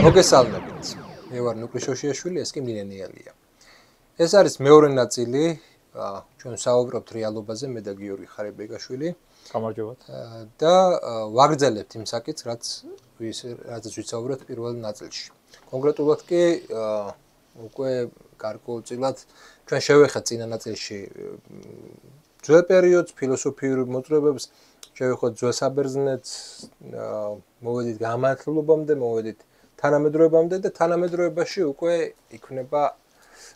მოგესალმებით. მე ვარ ნუკლი შოშიაშვილი, ეს კი მილენიალია. ეს არის მეორე ნაწილი, ჩვენ საუბრობთ რეალობაზე, მე და გიორგი ხარებეგაშვილი. გამარჯობათ. და ვაგრძელებთ იმ საკითხს, რაც ვიცაუბრეთ პირველ ნაწილში. კონკრეტულად კი უკვე გარკვეულწილად ჩვენ შევეხეთ წინა ნაწილში ძველ პერიოდს, ფილოსოფიურ მოძრაობებს, შევეხოთ ძველ საბერძნეთს, მოვედით გამართლობამდე, მოვედით თანამედროვეობამდე და თანამედროვეობაში უკვე იქნება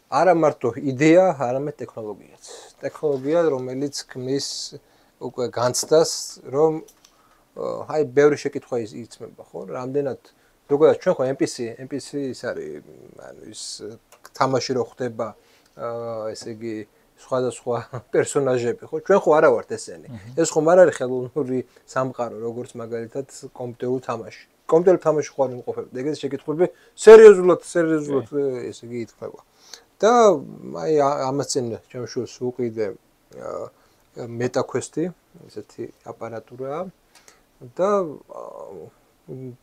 არა მარტო იდეა, არამედ ტექნოლოგიაც. ტექნოლოგია, რომელიც ქმნის უკვე განცდას, რომ აი ბევრი შეკითხვა იწმება, ხო? რამდენად ზოგადად ჩვენ ხო NPC ის არის, ანუ ის თამაში რო ხდება, ესე იგი სხვადასხვა პერსონაჟები, ხო? ჩვენ ხო არა ვართ ესენი. ეს ხომ არ არის ხელოვნური სამყარო, როგორც მაგალითად კომპიუტერულ თამაში. კომპიუტერულ თამაში ხო არ იმყოფებოდა. ეგრეთ შეკითხვები სერიოზულად ესე იგი ითქვა. და აი ამას წინ ჩემს შულს უყიდე MetaQuest-ი, ესეთი აპარატურაა და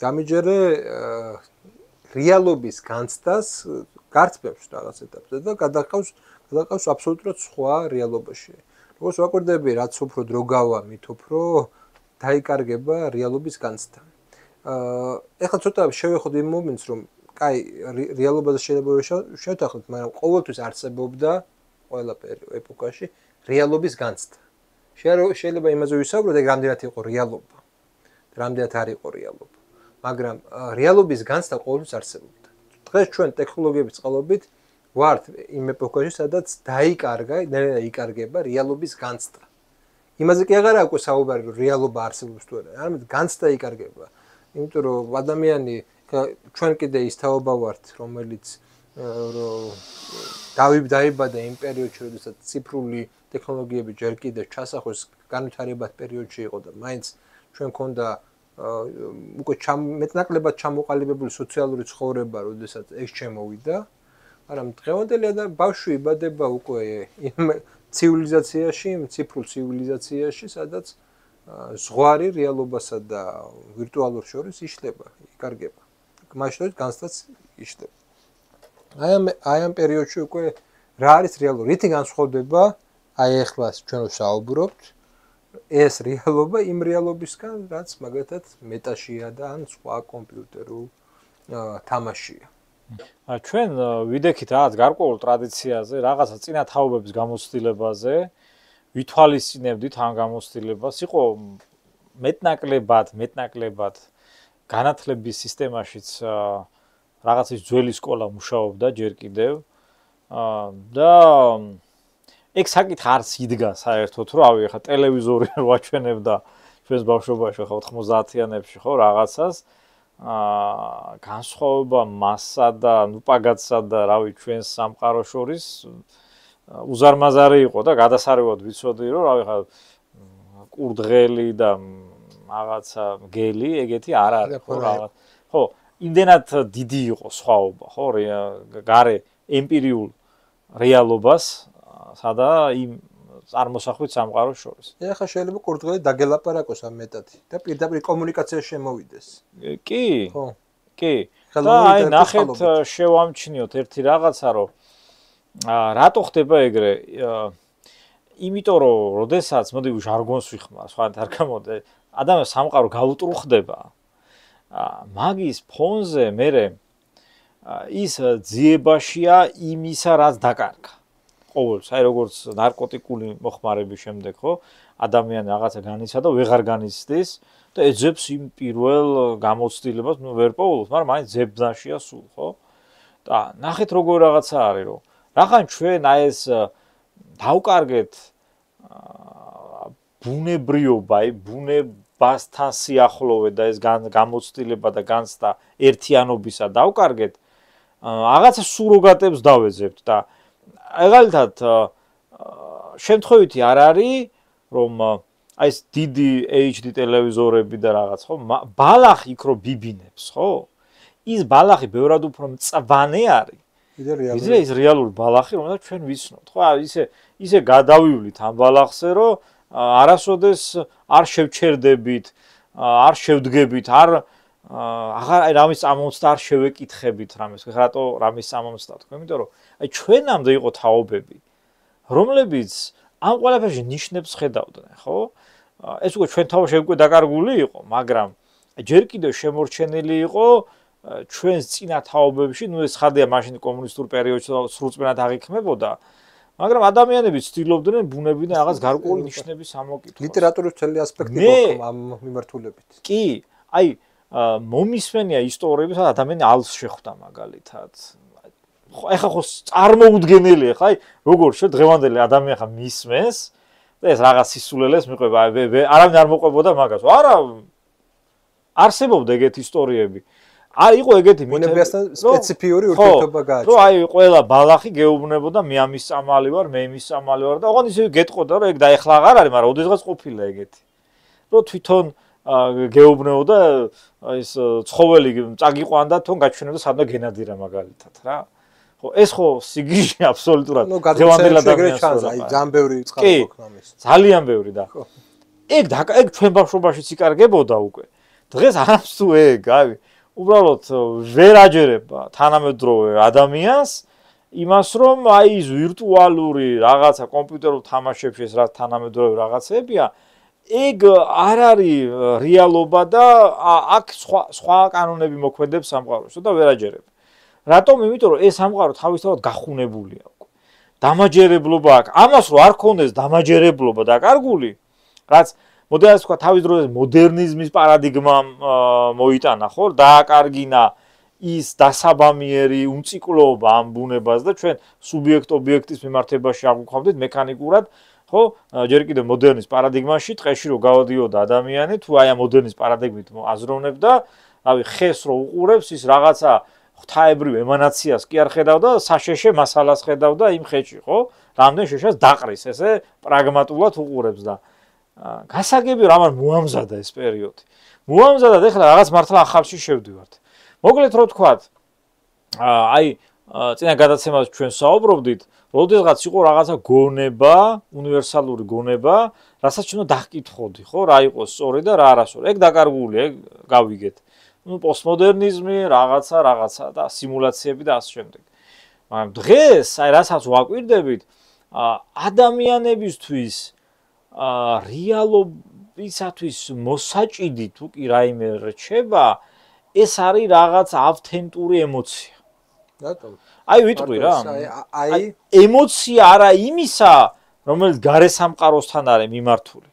დამიჯერე რეალობის განცდას გარწმევს რაღაც ეტაპზე და გადაყავს აბსოლუტურად სხვა რეალობაში. როგორც ვაკვირდები, რაც უფრო დრო გავა, მით უფრო დაიკარგება რეალობის განცდა. ეხლა ცოტა შევეხოთ იმ მომენტს, რომ კაი, რეალობაზე შეიძლება შევთანხმდეთ, მაგრამ ყოველთვის არსებობდა ყველა ეპოქაში რეალობის განცდა. შეიძლება იმაზე ვისაუბროთ, ეგ რამდენად იყო რეალობა. რამდენად არ იყო რეალობა. მაგრამ რეალობის განცდა ყოველთვის არსებობდა. დღეს ჩვენ ტექნოლოგიების წყალობით ვართ იმ ეპოქაში, სადაც დაიკარგება რეალობის განცდა. იმაზე კი აღარა უკვე საუბარი, რომ რეალობა არსებობს თუ არა, არამედ განცდა იკარგება. იმიტომ რომ ადამიანი ჩვენ კიდე ის თაობა ვართ, რომელიც დაიბადა იმ პერიოდში, როდესაც ციფრული ტექნოლოგიები ჯერ კიდევ ჩასახოს განვითარებად პერიოდში იყო და მაინც ჩვენ ქონდა უკვე მეტნაკლებად ჩამოყალიბებული სოციალური ცხოვრება, როდესაც ეს შემოვიდა, მაგრამ დღევანდელი ბავშვი იბადება უკვე იმ ცივილიზაციაში, ციფრულ ცივილიზაციაში, სადაც ზღვარი რეალობასა და ვირტუალურ შორის იშლება, იკარგება. მაშინ განცდაც იშლება. აი ამ პერიოდში უკვე რა არის რეალური? რითი განსხვავდება აი ახლა ჩვენ ვსაუბრობთ ეს რეალობა იმ რეალობისგან, რაც მაგალითად მეტაშია და ან სხვა კომპიუტერულ თამაშია. ჩვენ ვიდექით რაღაც გარკვეულ ტრადიციაზე, რაღაცა წინა თაობების გამოცდილებაზე, ვითვალისწინებდით ამ გამოცდილებას, იყო მეტნაკლებად განათლების სისტემაშიც რაღაცის ძველი სკოლა მუშაობდა ჯერ კიდევ და ეგ საკითხი არც იდგა საერთოდ, რომ ავი ახლა ტელევიზორი ვაჩვენებდა ჩვენს ბავშვობაში ხო 90-იანებში ხო რაღაცას განსხვავება მასსა და ნუპაგატსა და რავი ჩვენს სამყაროს შორის უზარმაზარი იყო და გადასარევად ვიცოდი რომ რავი ხა კურდღელი და რაღაცა გელი ეგეთი არ არის ხო რაღაც ხო იმდენად დიდი იყო სხვაობა ხო გარე ემპირიულ რეალობას სადა იმ წარმოსახვით სამყაროს შორის. ეხლა შეიძლება კურდღელი დაგელაპარაკოს ამ მეტად და პირდაპირ კომუნიკაციაში შემოვიდეს. კი. ხო. კი. და აი ნახეთ შევამჩნიოთ ერთი რაღაცა რომ რატო ხდება ეგრე? იმიტომ რომ როდესაც მოდი ჟარგონს ვიხმარ, სხვანაირად არ გამოდი, ადამიანს სამყარო გაუტრუხდება. მაგის ფონზე მე ის ძიებაშია იმისა, რაც დაკარგა. ყოველთვის, აი როგორც ნარკოტიკული მოხმარების შემდეგ, ხო? ადამიანი რაღაცა განიცადა, ვეღარ განიცდის და ეძებს იმ პირველ გამოცდილებას, ნუ ვერ პოულობს, მაგრამ მაინც ძებნაშია სულ, ხო? და ნახეთ როგორ რაღაცა არის, რომ რახან ჩვენ აი ეს დავკარგეთ ბუნებრიობა, ბუნებასთან სიახლოვე და ეს გამოცდილება და განცდა ერთიანობისა დავკარგეთ, რაღაცა სუროგატებს დავეძებთ და მაგალითად შემთხვევითი არ არის რომ აი ეს დიდი HD ტელევიზორები და რაღაც ხო ბალახი იქ რო ბიბინებს ხო ის ბალახი ბევრად უფრო მწვანე არის ვიდრე ის რეალური ბალახი რომელსაც ჩვენ ვიცნობთ ხო ისე გადავივლით ამ ბალახზე რომ არასოდეს არ შევჩერდებით არ შევდგებით არ აღარ აი რამის წამომცდა არ შევეკითხებით რამის, რატო რამის წამომცდა თქო, იმიტომ რომ აი ჩვენამდე იყო თაობები, რომლებიც ამ ყველაფერში ნიშნებს ხედავდნენ, ხო? ეს უკვე ჩვენ თავში უკვე დაკარგული იყო, მაგრამ ჯერ კიდევ შემორჩენილი იყო ჩვენს წინა თაობებში, ნუ ეს ხარდია მაშინ კომუნისტურ პერიოდში სრულწმენად აღიქმებოდა, მაგრამ ადამიანები ცდილობდნენ ბუნებიდან რაღაც გარკვეული ნიშნების ამოკითხვა. ლიტერატურის მთელი ასპექტი გვაქვს ამ მიმართულებით. კი, აი მომისმენია ისტორიები, სადაც ადამიანი ალს შეხვდა მაგალითად. ეხლა ხო წარმოუდგენელია, ხა, აი როგორ დღევანდელი ადამიანი ხა მისმენს და ეს რაღაც სისულელეს მიყვება, არავინ არ მოყვებოდა მაგას. არა, არსებობდა ეგეთი ისტორიები. არ იყო ეგეთი მონებიასთან სპეციფიური ურთიერთობა გააჩნდა. რომ აი ყველა ბალახი გეუბნებოდა მე ამის წამალი ვარ, მე იმის წამალი ვარ და ოღონდ ისე გეტყოდა რომ ეგ დაეხლა აღარ არის, მაგრამ ოდესღაც ყოფილა ეგეთი. რომ თვითონ გეუბნებოდა ის ცხოველი წაგიყვანდა თონ გაჩვენებდა სადღა გენადირა მაგალითად რა. ხო ეს ხო სიგიჟე აბსოლუტურად დღევანდელ ადამიანს აი ძალიან ბევრი წყარო გვაქვს ამის. ძალიან ბევრი და ხო. ეგ ჩვენ ბავშვობაშიც იკარგებოდა უკვე. დღეს არამც თუ ეგ, აი უბრალოდ ვერ აჯერება თანამედროვე ადამიანს იმას რომ აი ის ვირტუალური რაღაცა კომპიუტერულ თამაშებში ეს რა თანამედროვე რაღაცებია ეგ არ არის რეალობა და აქ სხვა კანონები მოქმედებს სამყაროში და ვერ აჯერებ. რატომ? იმიტომ რომ ეს სამყარო თავისთავად გახუნებულია უკვე. დამაჯერებლობა აქვს. ამას რო არ ქონდეს დამაჯერებლობა დაკარგული, რაც მოდელს თქვა თავის დროზე მოდერნიზმის პარადიგმამ მოიტანა, ხო? დააკარგინა ის დასაბამიერი უმციკლობა ამ ბუნებას და ჩვენ სუბიექტ-ობიექტის მიმართებაში აღვქვამდით მექანიკურად, ხო? ჯერ კიდევ მოდერნის პარადიგმაში ტყეში რო გავდიოდა ადამიანი, თუ აი ამ მოდერნის პარადიგმით აზროვნებდა, რავი, ხეს რო უყურებს, ის რაღაცა ღვთაებრივ ემანაციას კი არ ხედავდა, საშეშე მასალას ხედავდა იმ ხეში, ხო? რამდენ შეშას დაყრის, ესე პრაგმატულად უყურებს და გასაგები რომ ამან მოამზადა ეს პერიოდი. მოამზადა და ეხლა რაღაც მართლა ახალში შევდივართ. მოკლედ რო თქვათ, აი წინა გადაცემას ჩვენ საუბრობდით, როდესღაც იყო რაღაცა გონება, უნივერსალური გონება, რასაც ჩვენ დაგკითხოდი, ხო, რა იყო სწორი და რა არასწორი. ეგ დაკარგული, ეგ გავიგეთ. ნუ პოსტმოდერნიზმი, რაღაცა და სიმულაციები და ასე შემდეგ. მაგრამ დღეს, აი რასაც ვაკვირდებით, ადამიანებისთვის რეალობისათვის მოსაჭიდი თუ კი რაიმე რჩება, ეს არის რაღაც ავთენტური ემოცია. რატომ? აი ვიტყვი რა. აი ემოცია არა იმისა, რომელიც გარე სამყაროსთან არის მიმართული.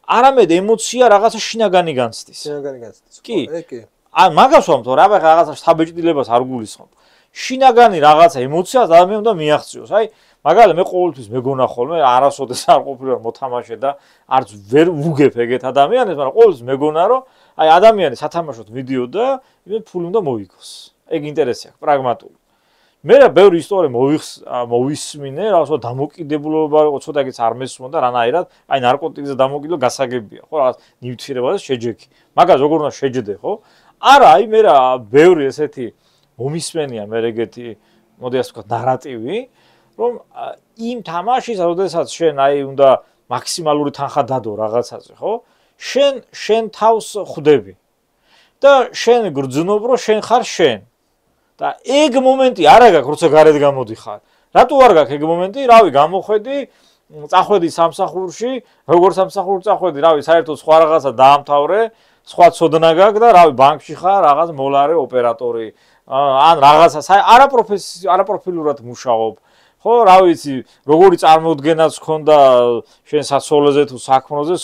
არამედ ემოცია რაღაცა შინაგანი განცდის. შინაგანი განცდის. კი. კი. ან მაგას ვამბობ, რა რაღაცა შთაბეჭდილებას არ გულისხმობ. შინაგანი რაღაცა ემოციას ადამიანს უნდა მიაღწიოს. აი მაგალითად მე ყოველთვის მეგონა ხოლმე არასოდეს არ ყოფილი ვარ მოთამაშე და არც ვერ ვუგებ ეგეთ ადამიანებს, მაგრამ ყოველთვის მეგონა რომ აი ადამიანი სათამაშოდ მიდიოდა, იმენ ფული უნდა მოიგოს. ეგ ინტერესი აქვს, პრაგმატული. მე რა ბევრი ისტორია მოვისმინე, რაღაცა დამოკიდებულება იყო, ცოტა ეგეც არ მესმოდა რანაირად, აი ნარკოტიკზე დამოკიდებულება გასაგებია, ხო, რაღაც ნივთიერება და შეჯექი. მაგას როგორ უნდა შეჯდე, ხო? არა, აი მე რა ბევრი ესეთი მომისმენია მე ეგეთი, მოდი ასე ვთქვა, ნარატივი, რომ იმ თამაშის, როდესაც შენ აი უნდა მაქსიმალური თანხა დადო რაღაცაზე, ხო? შენ თავს ხვდები. და შენ გრძნობ, რომ შენ ხარ შენ. და ეგ მომენტი არ გაქვს, როცა გარეთ გამოდიხარ. რატო არ გაქვს ეგ მომენტი? რავი, გამოხედი, წახვედი სამსახურში, როგორ სამსახურში წახვედი, რავი, საერთოდ სხვა რაღაცა დაამთავრე, სხვა ცოდნა გაქვს და რავი, ბანკში ხარ, რაღაც მოლარე ოპერატორი, ან რაღაცა არაპროფესიულად მუშაობ. ხო, რა ვიცი, როგორი წარმოდგენაც ქონდა შენ სასწავლოზე თუ საქმროზე,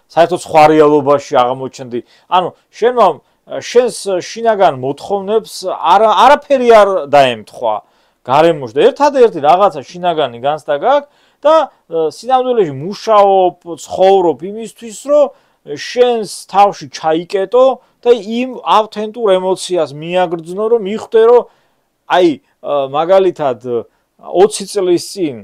საერთოდ სხვა რეალობაში აღმოჩნდი. ანუ შენს შინაგან მოთხოვნებს არაფერი არ დაემთხვა გარემოში და ერთადერთი რაღაცა შინაგანი განცდა გაქვს და სინამდვილეში მუშაობ, ცხოვრობ იმისთვის, რომ შენს თავში ჩაიკეტო და იმ ავთენტურ ემოციას მიაგრძნო, რომ მიხვდე, რომ აი მაგალითად 20 წლის წინ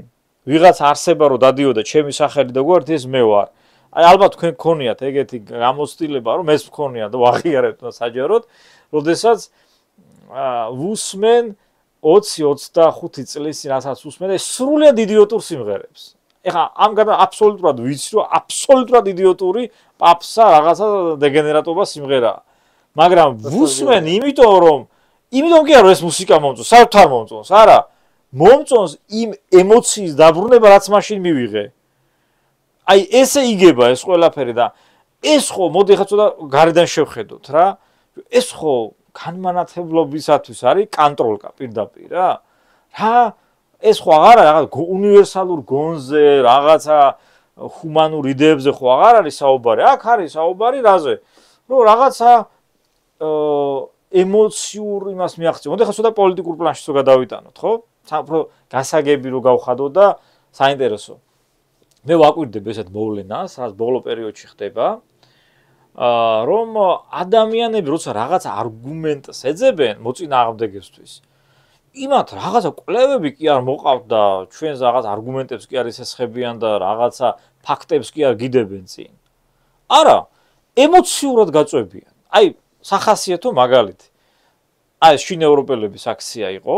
ვიღაც არსება რომ დადიოდა ჩემი სახელი და გვართ ეს მე ვარ. აი ალბათ თქვენ გქონიათ ეგეთი გამოცდილება რომ ეს გქონია და ვაღიარებთ საჯაროდ, როდესაც ვუსმენ 20-25 წლის წინ რასაც უსმენ და სრულიად იდიოტურ სიმღერებს. ეხლა ამგან აბსოლუტურად ვიცი რომ აბსოლუტურად იდიოტური პაპსა რაღაცა დეგენერატობა სიმღერაა. მაგრამ ვუსმენ იმიტომ კი არა ეს მუსიკა მომწონს, საერთოდ არ მომწონს, არა. მომწონს იმ ემოციის დაბრუნება, რაც მაშინ მივიღე. აი ესე იგება ეს ყველაფერი და ეს ხო მოდი ხა ცოტა გარედან შევხედოთ რა. ეს ხო განმანათებლობისათვის არის კონტროლკა პირდაპირ რა. ეს ხო აღარა რაღაც უნივერსალურ გონზე, რაღაცა ჰუმანურ იდეებზე ხო აღარ არის საუბარი. აქ არის საუბარი რაზე? რომ რაღაცა ემოციურ იმას მიაღწევ. მოდი ხა ცოტა პოლიტიკურ პლანში რო გადავიტანოთ, ხო? უფრო გასაგები რო გავხადოთ და საინტერესო. მე ვაკვირდებ ესეთ მოვლენას, რაც ბოლო პერიოდში ხდება. რომ ადამიანები როცა რაღაც არგუმენტს ეძებენ მოწინააღმდეგებისთვის, იმათ რაღაცა კვლევები კი არ მოყავთ და ჩვენს რაღაც არგუმენტებს კი არ ისესხებიან და რაღაცა ფაქტებს კი არ გიდებენ წინ. არა, ემოციურად გაწვევიან. აი, სახასიათო მაგალითი. აი, შინ ევროპელების აქცია იყო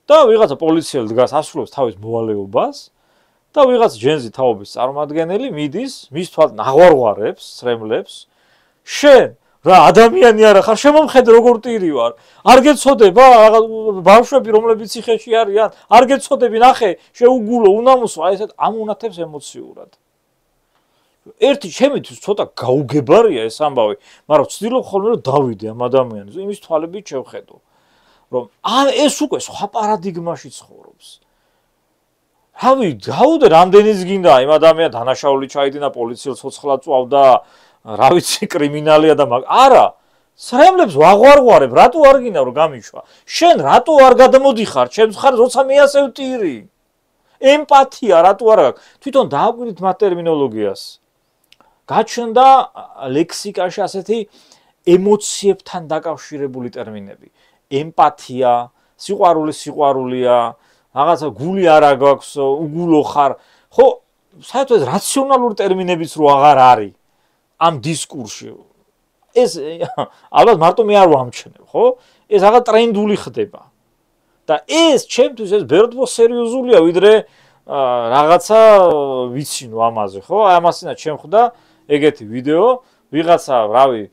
და ვიღაცა პოლიციელი დგას ასრულებს თავის მოვალეობას და ვიღაც ჯენზი თაობის წარმომადგენელი მიდის, მის თვალს ნაღვარღვარებს, სრემლებს. შენ რა ადამიანი არა ხარ, შემომხედე როგორ ტირი ვარ. არ გეცოდება ბავშვები რომლებიც ციხეში არიან, არ გეცოდები ნახე, შეუგულო, უნამოსო, აი ესეთ ამუნათებს ემოციურად. ერთი ჩემთვის ცოტა გაუგებარია ეს ამბავი, მაგრამ ვცდილობ ხოლმე რომ დავიდე ამ ადამიანს, იმის თვალებით შევხედო, რომ ეს უკვე სხვა პარადიგმაში ცხოვრობს. რავი, გაუდე რამდენიც გინდა იმ ადამიანს დანაშაული ჩაიდინა, პოლიციელს ცოცხლად წვავდა, რა ვიცი, კრიმინალია და არა, სრემლებს ვაღვარღვარებ, რატო არ გინდა რომ გამიშვა? შენ რატო არ გადამოდიხარ? ჩემს ხარ როცა მე ასე ვტირი. ემპათია რატო არ აქვს? თვითონ დააკვირდით მათ ტერმინოლოგიას. გაჩნდა ლექსიკაში ასეთი ემოციებთან დაკავშირებული ტერმინები. ემპათია, სიყვარულია, რაღაცა გული არა გაქვს, უგულო ხარ. ხო, საერთოდ რაციონალური ტერმინებიც რო აღარ არის ამ დისკურსში. ეს ალბათ მარტო მე არ ვამჩნევ, ხო? ეს რაღაც ტრენდული ხდება. და ეს ჩემთვის ეს ბერდბო სერიოზულია, ვიდრე რაღაცა ვიცინო ამაზე, ხო? აი ამასინა ჩემ ხვდა ეგეთი ვიდეო, ვიღაცა, რავი,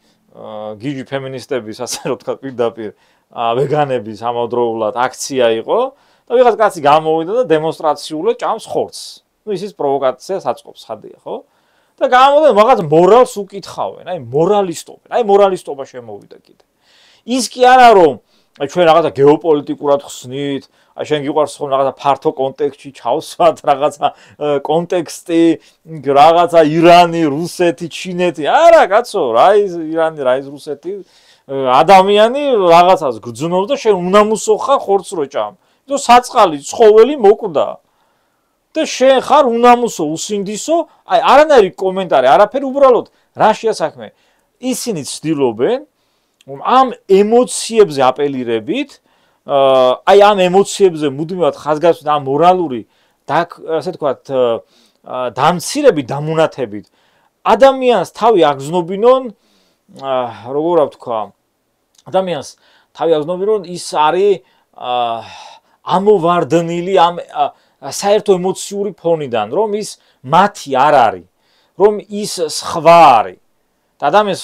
გიჯი ფემინისტების, ასე რომ თქვა პირდაპირ ვეგანების ამავდროულად აქცია იყო და ვიღაც კაცი გამოვიდა და დემონსტრაციულად ჭამს ხორცს. ნუ ისიც პროვოკაციას აწყობს, ხადია, ხო? და გამოვიდა რაღაც მორალს უკითხავენ, აი მორალისტობენ, აი მორალისტობა შემოვიდა კიდე. ის კი არა რომ ჩვენ რაღაცა გეოპოლიტიკურად ხსნით, აი შენ გიყვარს ხოლმე რაღაცა ფართო კონტექსტში ჩავსვათ, რაღაცა კონტექსტი, რაღაცა ირანი, რუსეთი, ჩინეთი. არა, კაცო, რა ის ირანი, რა ის რუსეთი, ადამიანი რაღაცას გძნობს და შენ უნამუსო ხარ ხორცს რო ჭამ. იმიტომ საწყალი ცხოველი მოკვდა. და შენ ხარ უნამუსო, უსინდისო, აი არანაირი კომენტარი, არაფერი, უბრალოდ რაშია საქმე. ისინი ცდილობენ ამ ემოციებზე აპელირებით, აი ამ ემოციებზე მუდმივად ხაზგასმით, ამ მორალური, ასე თქვათ, დამცირებით, დამუნათებით ადამიანს თავი აგზნობინონ, როგორ ვთქვა, ადამიანს თავი აგზნობინონ, ის არის ამოვარდნილი ამ საერთო ემოციური ფონიდან, რომ ის მათი არ არის, რომ ის სხვა არის. და ადამიანს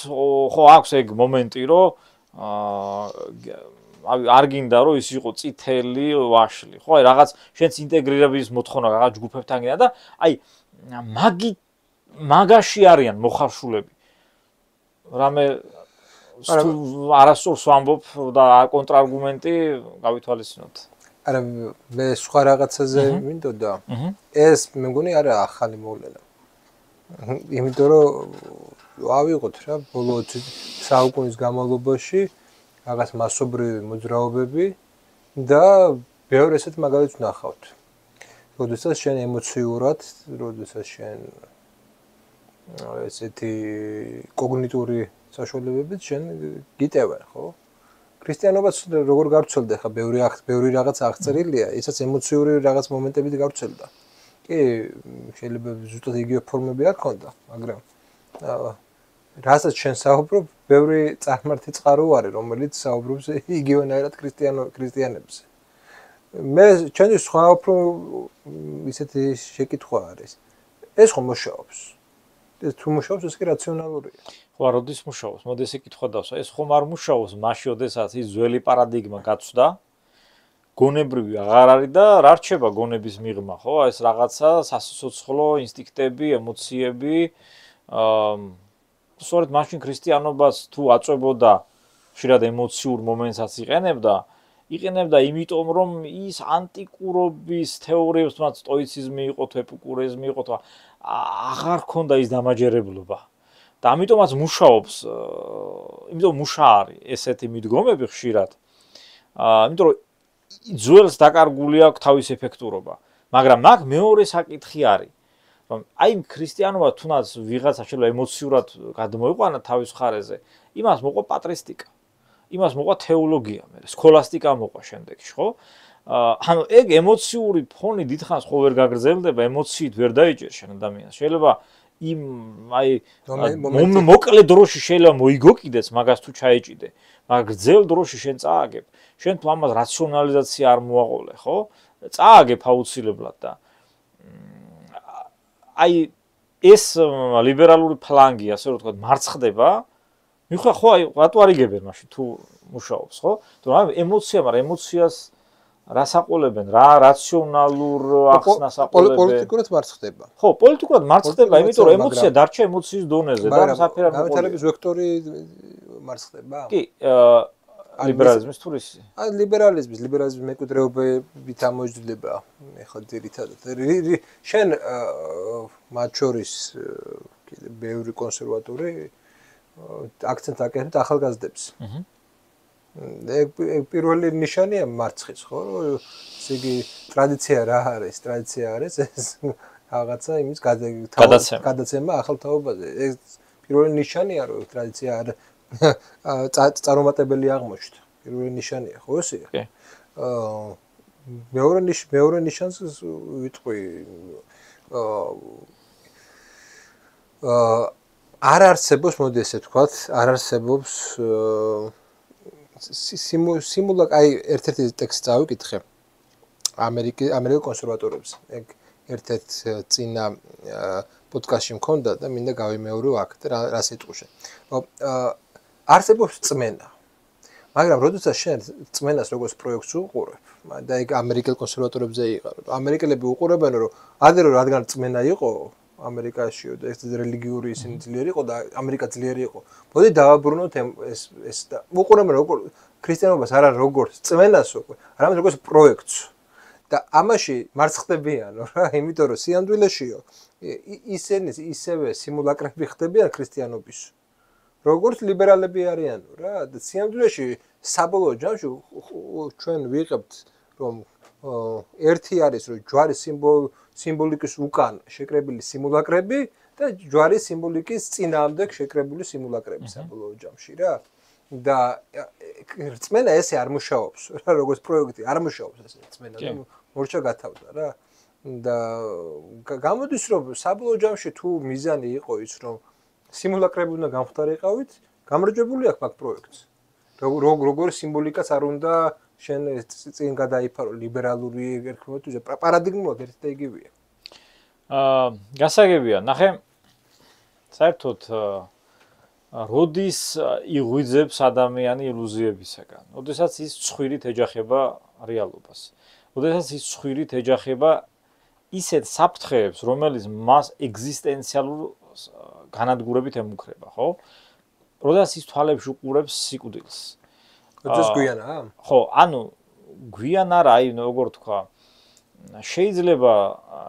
ხო აქვს ეგ მომენტი, რომ არ გინდა რომ ის იყო წითელი ვაშლი, ხო, აი რაღაც შენც ინტეგრირების მოთხოვნა რაღაც ჯგუფებთან გინდა და აი მაგაში არიან მოხარშულები. რამე არასწორს ვამბობ და კონტრარგუმენტი გავითვალისწინოთ. არა, მე სხვა რაღაცაზე მინდოდა. ეს მე მგონი არა ახალი მოვლენა. იმიტომ რომ ავიღოთ რა, ბოლო 20 საუკუნის განმავლობაში რაღაც მასობრივი მოძრაობები და ბევრ ესეთ მაგალითს ვნახავთ. როდესაც შენ ემოციურად, როდესაც შენ ესეთი კოგნიტური საშუალებებით შენ გიტევენ, ხო? ქრისტიანობაც როგორ გავრცელდა ხა ბევრი რაღაც აღწერილია, ისაც ემოციური რაღაც მომენტებით გავრცელდა. კი, შეიძლება ზუსტად იგივე ფორმები არ ქონდა, მაგრამ რასაც შენ საუბრობ, ბევრი წარმართი წყარო არის, რომელიც საუბრობს იგივენაირად ქრისტიანებზე. მე ჩვენი სხვა უფრო ისეთი შეკითხვა არის. ეს ხომ მუშაობს? თუ მუშაობს, ეს კი რაციონალურია. ხო, როდის მუშაობს? მოდი ესე კითხვა დავსვა. ეს ხომ არ მუშაობს მაშინ, როდესაც ის ძველი პარადიგმა გაცვდა. გონებრივი აღარ არის და რა რჩება გონების მიღმა, ხო? ეს რაღაცა სასიცოცხლო ინსტინქტები, ემოციები. სწორედ მაშინ ქრისტიანობას თუ აწვებოდა ხშირად ემოციურ მომენტსაც იყენებდა იმიტომ, რომ ის ანტიკურობის თეორიებს, თუმცა სტოიციზმი იყო, თუ ეპიკურიზმი იყო, თუ აღარ ქონდა ის დამაჯერებლობა. და ამიტომაც მუშაობს, იმიტომ მუშაარი ესეთი მიდგომები ხშირად. იმიტომ რომ ძველს დაკარგული აქვს თავის ეფექტურობა, მაგრამ მაგ მეორე საკითხი არის, რომ აი ქრისტიანობა თუნდაც ვიღაცა შეიძლება ემოციურად გადმოიყვანა თავის ხარეზე, იმას მოყვა პატრისტიკა, იმას მოყვა თეოლოგია, სქოლასტიკა მოყვა შემდეგში, ხო? ანუ ეგ ემოციური ფონი დიდხანს ხო ვერ გაგრძელდება, ემოციით ვერ დაიჭერ შენ ადამიანს. შეიძლება იმ აი მოკლე დროში შეიძლება მოიგო კიდეც მაგას თუ ჩაეჭიდე, მაგრამ გრძელ დროში შენ წააგებ. შენ თუ ამას რაციონალიზაცია არ მოაყოლე, ხო? წააგებ აუცილებლად და აი ეს ლიბერალური ფლანგი, ასე რომ ვთქვათ, მარცხდება. მიხვა ხო აი რატო არ იგებენ მაშინ თუ მუშაობს, ხო? თუ რა ემოცია, მაგრამ ემოციას რას აყოლებენ, რა რაციონალურ ახსნას აყოლებენ. პოლიტიკურად მარცხდება. ხო, პოლიტიკურად მარცხდება, იმიტომ რომ ემოცია დარჩა ემოციის დონეზე და საფერად მოყოლია. განვითარების ვექტორი მარცხდება? კი, ლიბერალიზმის თურისი. აი ლიბერალიზმის მეკუთრეობით ამოიძვლება ეხლა ძირითადად. შენ მათ შორის კიდე ბევრი კონსერვატორი აქცენტს აკეთებთ ახალგაზრდებს. ეგ პირველი ნიშანია მარცხის, ხო? ესე იგი ტრადიცია რა არის? ტრადიცია არის ეს რაღაცა იმის გადაცემა ახალ თაობაზე. ეს პირველი ნიშანია, რომ ტრადიცია არ წარუმატებელი აღმოჩნდა. პირველი ნიშანია, ხო ესეა? კი. მეორე ნიშანს ვიტყვი არ არსებობს, მოდი ესე ვთქვათ, არ არსებობს სიმულაკრე, აი ერთ-ერთი ტექსტი წავიკითხე ამერიკელ კონსერვატორებს. ეგ ერთ-ერთ წინა პოდკასტში მქონდა და მინდა გავიმეორო აქ და რა სიტყვაშე. არსებობს წმენა. მაგრამ როდესაც შენ წმენას როგორც პროექტს უყურებ, და ეგ ამერიკელ კონსერვატორებზე იყარო. ამერიკელები უყურებენ, რომ ადრე რადგან წმენა იყო ამერიკაში და ეს რელიგიური ისინი ძლიერი იყო და ამერიკა ძლიერი იყო. მოდი დავაბრუნოთ ეს და უყურებენ როგორ ქრისტიანობას არა როგორც წმენას უკვე, არამედ როგორც პროექტს. და ამაში მარცხდებიანო რა, იმიტომ რომ სიამდვილეშიო ისინი ისევე სიმულაკრები ხდებიან ქრისტიანობის. როგორც ლიბერალები არიანო რა, და სიამდვილეში საბოლოო ჯამში ჩვენ ვიღებთ რომ ერთი არის რომ ჯვარის სიმბოლიკის უკან შეკრებილი სიმულაკრები და ჯვარის სიმბოლიკის წინააღმდეგ შეკრებული სიმულაკრები საბოლოო ჯამში რა. და რწმენა ესე არ მუშაობს რა, როგორც პროექტი არ მუშაობს ესე რწმენა და მორჩა გათავდა რა. და გამოდის რომ საბოლოო ჯამში თუ მიზანი იყო ის რომ სიმულაკრები უნდა გამختارიყავით, გამარჯვებული აქვს მაგ პროექტს. როგორ სიმბოლიკაც არ უნდა შენ წინ გადაიფარო ლიბერალური ერქმევა, პარადიგმულად ერთი და იგივეა. გასაგებია, ნახე საერთოდ როდის იღვიძებს ადამიანი ილუზიებისაგან? როდესაც ის ცხვირით ეჯახება რეალობას. როდესაც ის ცხვირით ეჯახება ისეთ საფრთხეებს, რომელიც მას ეგზისტენციალურ განადგურებით ემუქრება, ხო? როდესაც ის თვალებში უყურებს სიკვდილს. როდესაც გვიანაა? ხო, ანუ გვიან არა, აი როგორ თქვა, შეიძლება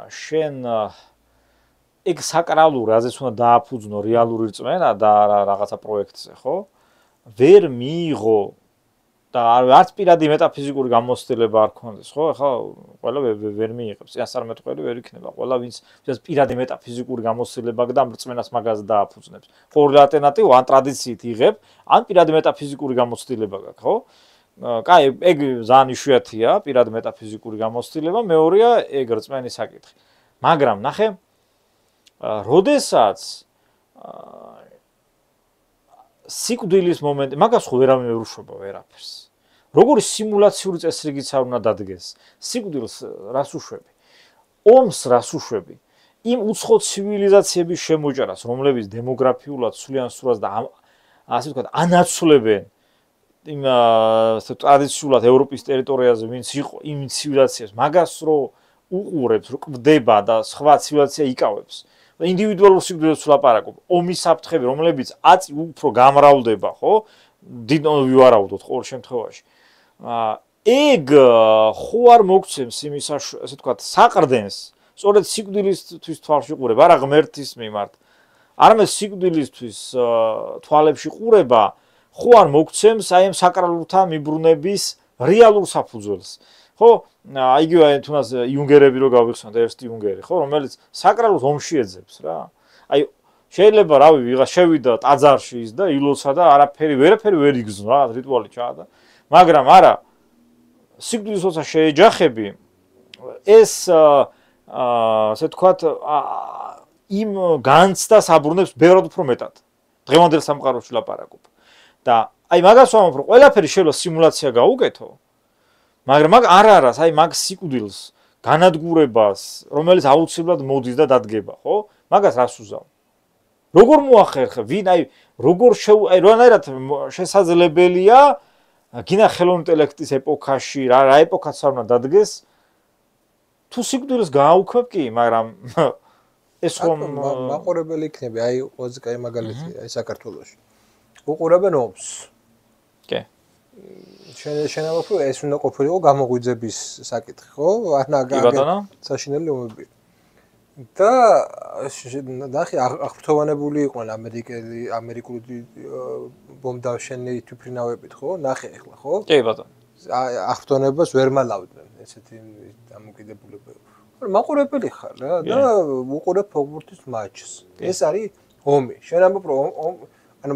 შენ ეგ საკრალური, რაზეც უნდა დააფუძნო რეალური რწმენა და რაღაცა პროექტზე, ხო? ვერ მიიღო და არც პირადი მეტაფიზიკური გამოცდილება არ ქონდეს, ხო? ახლა ყველა ვერ მიიღებს, წინასწარმეტყველი ვერ იქნება. ყველა ვინც პირადი მეტაფიზიკური გამოცდილება აქვს და რწმენას მაგაზე დააფუძნებს. ორი ალტერნატივა, ან ტრადიციით იღებ, ან პირადი მეტაფიზიკური გამოცდილება გაქვს, ხო? კაი, ეგ ძალიან იშვიათია, პირადი მეტაფიზიკური გამოცდილება, მეორეა ეგ რწმენის საკითხი. მაგრამ ნახე, როდესაც სიკვდილის მომენტი, მაგას ხო ვერავინ ვერ უშვება ვერაფერს. როგორი სიმულაციური წესრიგიც არ უნდა დადგეს. სიკვდილს რას უშვები? ომს რას უშვები? იმ უცხო ცივილიზაციების შემოჭრას, რომლებიც დემოგრაფიულად სულიან სურათს და ასე ვთქვათ, ანაცვლებენ იმ ტრადიციულად ევროპის ტერიტორიაზე ვინც იყო იმ ცივილიზაციას, მაგას რო უყურებს, რო კვდება და სხვა ცივილიზაცია იკავებს. ინდივიდუალურ სიკვდილებს ვლაპარაკობ. ომის საფრთხები, რომლებიც აწი უფრო გამრავლდება, ხო? დიდ ვივარაუდოთ ყოველ შემთხვევაში. ეგ ხო არ მოგცემს იმის ასე ვთქვათ, საყრდენს, სწორედ სიკვდილისთვის თვალში ყურება, არა ღმერთის მიმართ. არამედ სიკვდილისთვის თვალებში ყურება ხო არ მოგცემს აი ამ საკრალურთა მიბრუნების რეალურ საფუძველს. ხო? იგივე თუნდაც იუნგერები რო გავიხსენოთ, ერნსტ იუნგერი, ხო, რომელიც საკრალურს ომში ეძებს რა. აი შეიძლება რავი ვიღაც შევიდა ტაძარში ის და ილოცა და ვერაფერი ვერ იგზნო რა, რიტუალი ჩაადა. მაგრამ არა სიკვდილის როცა შეეჯახები ეს ასე ვთქვათ იმ განცდას აბრუნებს ბევრად უფრო მეტად. დღევანდელ სამყაროში ლაპარაკობ. და აი მაგას ვამბობ, რომ ყველაფერი შეიძლება სიმულაცია გაუკეთო, მაგრამ არ არის აი მაგ სიკვდილს განადგურებას, რომელიც აუცილებლად მოდის და დადგება, ხო? მაგას რას უზავ? როგორ მოახერხე? ვინ აი როგორ აი რანაირად შესაძლებელია გინა ხელოვნური ინტელექტის ეპოქაში რა ეპოქაც არ უნდა დადგეს თუ სიკვდილს გააუქმებ კი, მაგრამ ეს ხომ მაყურებელი იქნება, აი ყველაზე კაი მაგალითია აი საქართველოში. უყურებენ ომს. კი. შენავა თუ ეს უნდა ყოფილიყო გამოღვიძების საკითხი, ხო? ანა საშინელი ომები. და ნახე აღფრთოვანებული იყვნენ ამერიკული ბომბდავშენი თვითფრინავებით, ხო? ნახე ახლა, ხო? კი ბატონო. აღფრთოვანებას ვერ მალავდნენ ესეთი დამოკიდებულება. მაყურებელი ხარ რა და უყურებ ფეხბურთის მატჩს. ეს არის ომი. შენ ამბობ რომ ანუ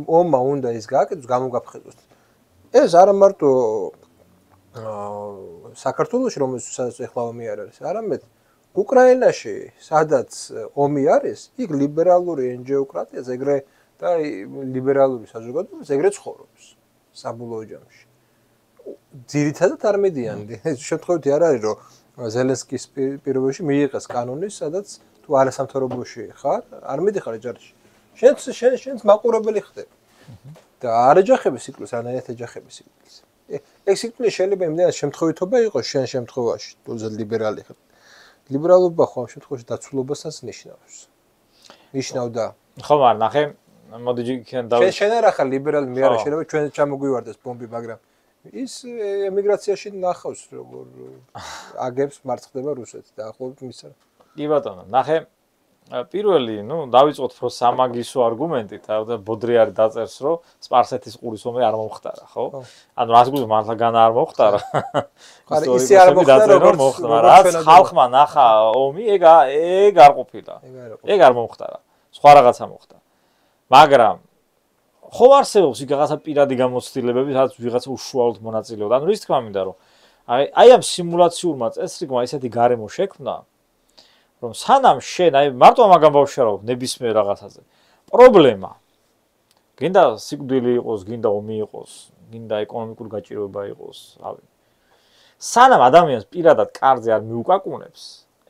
ომმა უნდა ის გააკეთოს, გამოგაფხიზოს. ეს არა მარტო საქართველოში რომელსაც ეხლა ომი არ არის, არამედ უკრაინაში, სადაც ომი არის, იქ ლიბერალური ენჯეოკრატია, ეგრე და ლიბერალური საზოგადოება ეგრე ცხოვრობს საბოლოო ჯამში. ძირითადად არ მედიანდი. შემთხვევით არ არის რომ ზელენსკის პირობებში მიიღეს კანონი, სადაც თუ არასამთავრობოში ხარ, არ მიდიხარ ჯარში. შენც მაყურებელი ხდები. და არ ეჯახები სიკვდილს, არანაირად ეჯახები სიკვდილს. ეგ სიკვდილი შეიძლება იმდენად შემთხვევითობა იყოს შენ შემთხვევაში, თუ ლიბერალი ხარ. ლიბერალობა ხო ამ შემთხვევაში დაცულობასაც ნიშნავს. ნიშნავდა. ხო, მაგრამ ნახე, მოდი იქიდან დავი. შენ არ ახალ ლიბერალი მე არა შეიძლება ჩვენ ჩამოგვივარდეს ბომბი, მაგრამ ის ემიგრაციაში ნახავს როგორ აგებს მარცხდება რუსეთს და ახლობთ მის. კი ბატონო, ნახე პირველი, დავიწყოთ რო სამაგისო არგუმენტით, და ბოდრიარი დაწერს, რომ სპარსეთის ყურის ომი არ მომხდარა, ხო? ანუ რას გვი მართლა განა არ მომხდარა. ისე არ მომხდარა, მაგრამ ხალხმა ნახა ომი, ეგ არ ყოფილა. ეგ არ მომხდარა. სხვა რაღაცა მოხდა. მაგრამ ხო არსებობს იქ რაღაცა პირადი გამოცდილებები, სადაც ვიღაცა უშუალოდ მონაწილეობდა. ანუ ის თქმა მინდა, რომ აი ამ სიმულაციურმა წესრიგმა ესეთი გარემო შექმნა, რომ სანამ შენ აი მარტო ამაგან ბავშვაობ ნებისმიერ რაღაცაზე. პრობლემა. გინდა სიკვდილი იყოს, გინდა ომი იყოს, გინდა ეკონომიკური გაჭირვება იყოს, რავი. სანამ ადამიანს პირადად კარზე არ მიუკაკუნებს,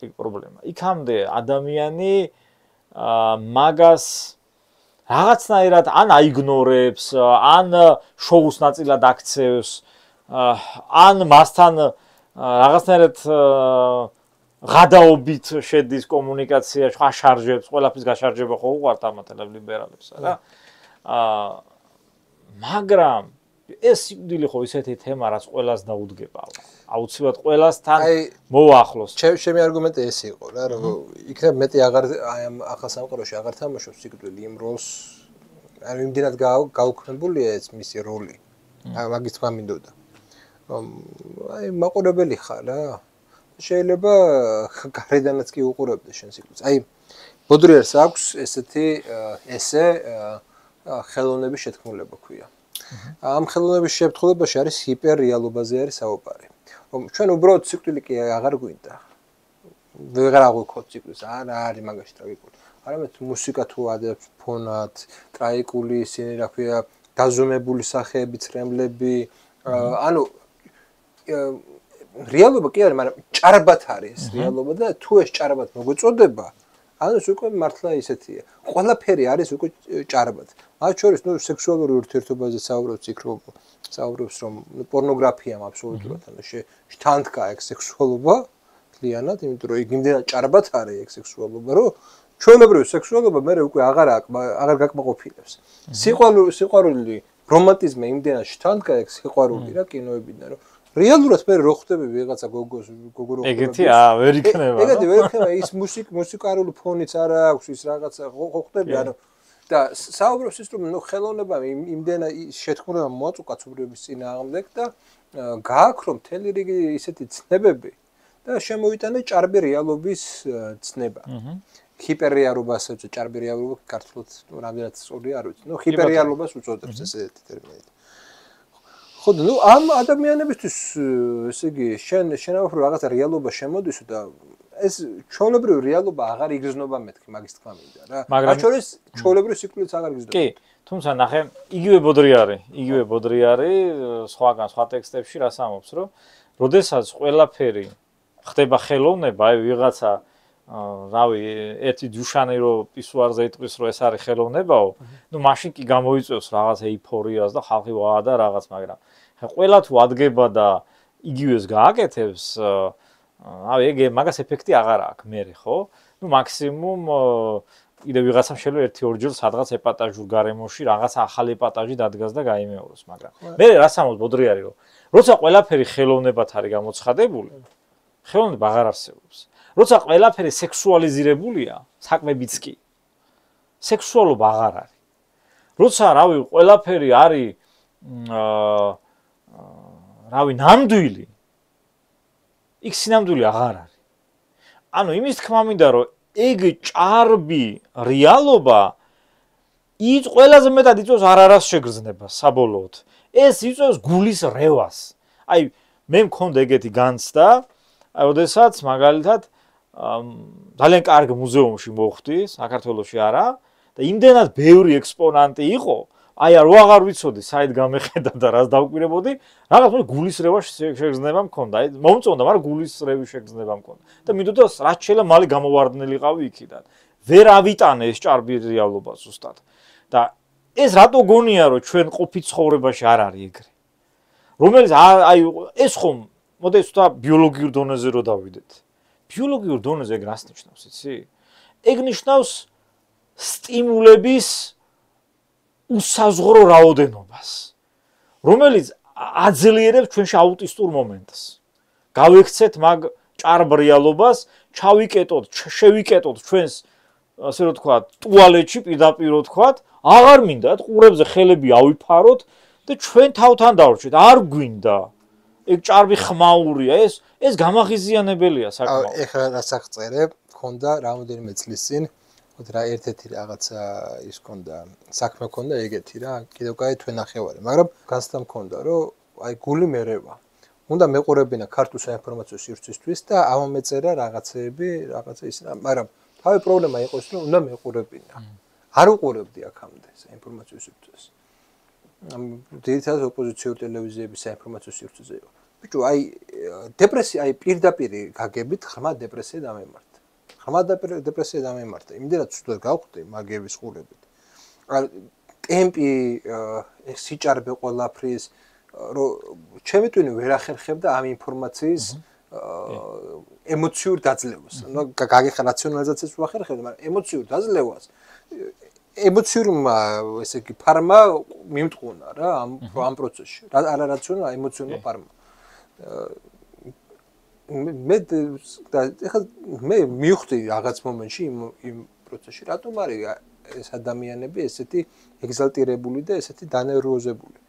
ეგ პრობლემა. იქამდე ადამიანი მაგას რაღაცნაირად ან აიგნორებს, ან შოუს ნაწილად აქცევს, ან მასთან რაღაცნაირად ღადაობით შედის კომუნიკაციაში, აშარჟებს, ყველაფრის გაშარჟება ხო უყვართ ამათელებ ლიბერალებს რა. მაგრამ ეს სიკვდილი ხო ისეთი თემა, რაც ყველას დაუდგება. აუცილებლად ყველასთან მოუახლოს. ჩემი არგუმენტი ეს იყო რა, რომ იქნებ მეტი აღარ აი ამ ახალ სამყაროში აღარ თამაშობს სიკვდილი იმ როლს, ანუ იმდენად გაუქმებულია ეს მისი როლი. მაგის თქმა მინდოდა. აი მაყურებელი ხარ რა. შეიძლება გარედანაც კი უყურებდეს შენ სიკვდილს. აი ბოდრიერს აქვს ესეთი ესე ხელოვნების შეთქმულება ქვია. ამ ხელოვნების შეთქმულებაში არის ჰიპერრეალობაზე არის საუბარი. რომ ჩვენ უბრალოდ სიკვდილი კი აღარ გვინდა. ვეღარ აღვიქოთ სიკვდილს, არა არის მაგაში ტრაგიკული. არამედ მუსიკა თუ ადებს ფონად, ტრაგიკული ისინი რა ქვია, დაზომებული სახეები, წრემლები, ანუ რეალობა კი არის, მაგრამ ჭარბად არის რეალობა და თუ ეს ჭარბად მოგვეწოდება, ანუ ეს უკვე მართლა ისეთია. ყველაფერი არის უკვე ჭარბად. მათ შორის ნუ სექსუალური ურთიერთობაზე საუბრობს რომ პორნოგრაფიამ აბსოლუტურად ანუ შთანთქა ეგ სექსუალობა კლიანად, იმიტომ რომ იქ იმდენად ჭარბად არის ეგ სექსუალობა, რომ ჩვეულებრივი სექსუალობა მე უკვე აღარ გაკმაყოფილებს. სიყვარული, რომანტიზმი იმდენად შთანთქა ეგ სიყვარული რა კინოებიდან, რომ რეალურად მე რო ხვდები ვიღაცა გოგო რო ხვდები. ეგეთი ვერ იქნება. ეგეთი ვერ იქნება, ის მუსიკალური ფონიც არ აქვს, ის რაღაცა ხვდები, ანუ და საუბრობს ის რომ ნუ ხელოვნება იმდენად შეთქმულება მოაწու კაცობრიობის წინააღმდეგ და გააქრო მთელი რიგი ისეთი ცნებები და შემოიტანა ჭარბი რეალობის ცნება. ჰიპერრეალობასაც ჭარბი რეალობა ქართულად რამდენად სწორი არ ვიცი. ნუ ჰიპერრეალობას უწოდებს ესეთი ტერმინით. ხო და ნუ ამ ადამიანებისთვის ესე იგი შენავ რომ რაღაცა რეალობა შემოდისო და ეს ჩვეულებრივი რეალობა აღარ იგრძნობა მეთქი მაგის თქმა მინდა რა. მათ შორის ჩვეულებრივი სიკვდილიც აღარ იგრძნობა. კი, თუმცა ნახე, იგივე ბოდრი არის სხვა ტექსტებში რას ამბობს, რომ როდესაც ყველაფერი ხდება ხელოვნება, აი ვიღაცა რავი, ერთი ჯუშანი რომ პისუარზე იტყვის რომ ეს არის ხელოვნებაო, ნუ მაშინ კი გამოიწვევს რაღაც ეიფორიას და ხალხი ვა და რაღაც, მაგრამ ყველა თუ ადგება და იგივეს გააკეთებს, რავი, ეგ მაგას ეფექტი აღარ აქვს მერე, ხო? ნუ მაქსიმუმ კიდე ვიღაცამ შეიძლება 1-2 ჯერ სადღაც ეპატაჟურ გარემოში რაღაც ახალი ეპატაჟი დადგას და გაიმეოროს, მაგრამ მე რას ამბობს ბოდრიარი რომ როცა ყველაფერი ხელოვნებად არის გამოცხადებული, ხელოვნება აღარ არსებობს. როცა ყველაფერი სექსუალიზირებულია, საქმეებიც კი. სექსუალობა აღარ არის. როცა რავი, ყველაფერი არის რავი, ნამდვილი. იქ სინამდვილი აღარ არის. ანუ იმის თქმა მინდა რომ ეგ ჭარბი რეალობა ის ყველაზე მეტად იწვევს არარას შეგრძნებას საბოლოოდ. ეს იწვევს გულის რევას. აი მე მქონდა ეგეთი განცდა, აი ოდესაც მაგალითად ძალიან კარგ მუზეუმში მოვხვდი, საქართველოში არა და იმდენად ბევრი ექსპონანტი იყო, აი რო აღარ ვიცოდი საით გამეხედა და რას დავკვირებოდი, რაღაც მე გულისრევა შეგრძნება მქონდა. აი მომწონდა, მაგრამ გულისრევი შეგრძნება მქონდა. და მინდოდა რაც შეიძლება მალე გამოვარდნილიყავი იქიდან. ვერ ავიტანე ეს ჭარბი რეალობა ზუსტად. და ეს რატო გონია რომ ჩვენ ყოფით ცხოვრებაში არ არის ეგრე. რომელიც აი ეს ხომ მოდი ცოტა ბიოლოგიურ დონეზე რო დავიდეთ. ბიოლოგიურ დონეზე ეგ რას ნიშნავს, იცი? ეგ ნიშნავს სტიმულების უსაზღვრო რაოდენობას, რომელიც აძლიერებს ჩვენში აუტისტურ მომენტს. გავიქცეთ მაგ ჭარბ რეალობას, შევიკეტოთ ჩვენს ასე რომ თქვა, ტუალეტში პირდაპირ თქვა, აღარ მინდათ ყურებზე ხელები ავიფაროთ და ჩვენ თავთან დავრჩეთ. არ გვინდა. ეგ ჭარბი ხმაურია, ეს გამაღიზიანებელია საკმაოდ. ეხლა რაც აღწერე, მქონდა რამოდენიმე წლის წინ რა ერთ-ერთი რაღაცა ის მქონდა, საქმე მქონდა ეგეთი რა, კიდევ კაი თვენახევარი, მაგრამ განცდა მქონდა, რომ აი გული მერევა. უნდა მეყურებინა ქართულ საინფორმაციო სივრცისთვის და ამომეწერა რაღაცეები, რაღაცა ის, მაგრამ თავი პრობლემა იყო ის, რომ უნდა მეყურებინა. არ უყურებდი აქამდე საინფორმაციო სივრცეს. ძირითადად ოპოზიციური ტელევიზიების საინფორმაციო სივრცეზე იყო. ბიჭო, აი დეპრესია, აი პირდაპირ გაგებით ხმა დეპრესია დამემართა. ხმა დეპრესია დამემართა. იმდენად ცუდად გავხდი მაგების ყურებით. ტემპი, სიჭარბე ყველაფრის, რომ ჩემი ტვინი ვერ ახერხებდა ამ ინფორმაციის ემოციურ დაძლევას. ანუ გაგიხარ რაციონალიზაციას ვახერხებდი, მაგრამ ემოციურ დაძლევას ემოციურმა ესე იგი ფარმა მიმტყუნა რა ამ პროცესში. არარაციონალ ემოციურმა ფარმა. მე მივხვდი რაღაც მომენტში იმ პროცესში, რატომ არის ეს ადამიანები ესეთი ეგზალტირებული და ესეთი დანერვოზებული.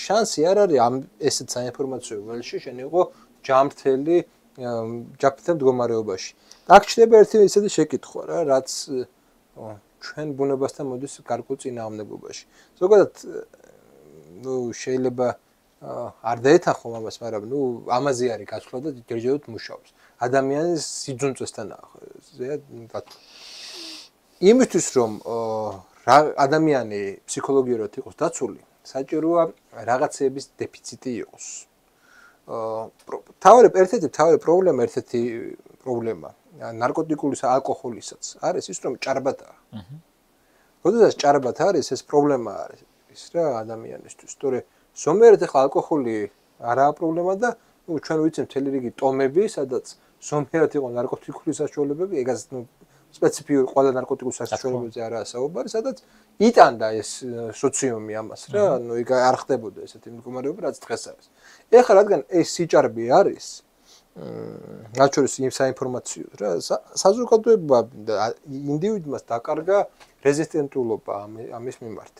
შანსი არ არის ამ ესეთ საინფორმაციო ველში შენ იყო ჯანმრთელი მდგომარეობაში. აქ ჩნდება ერთი ისეთი შეკითხვა რა, რაც ჩვენ ბუნებასთან მოდის გარკვეულ წინააღმდეგობაში. ზოგადად ნუ შეიძლება არ დაეთანხო ამას, მაგრამ ნუ ამაზე არის გასვლა და ჯერჯერობით მუშაობს. ადამიანის სიძუნწესთან ახლზეა დათო. იმისთვის რომ ადამიანი ფსიქოლოგიურად იყოს დაცული, საჭიროა რაღაცების დეფიციტი იყოს. თავი პრობლემა ნარკოტიკულისა ალკოჰოლისაც არის ის რომ ჭარბადაა. როდესაც ჭარბად არის ეს პრობლემა არის ის რა ადამიანისთვის. თორე ზომიერად ახლა ალკოჰოლი არაა პრობლემა და ჩვენ ვიცით მთელი რიგი ტომები, სადაც ზომიერად იყო ნარკოტიკული საშუალებები, ეგაც სპეციფიური ყველა ნარკოტიკული საშუალებებზე არაა საუბარი, სადაც იტანდა ეს სოციუმი ამას რა, ანუ იქ არ ხდებოდა ესეთი მდგომარეობა, რაც დღეს არის. ეხლა რადგან ეს სიჭარბე არის, რაც შორის იმ საინფორმაციო რა, საზოგადოება და ინდივიდმა დაკარგა რეზისტენტულობა ამის მიმართ.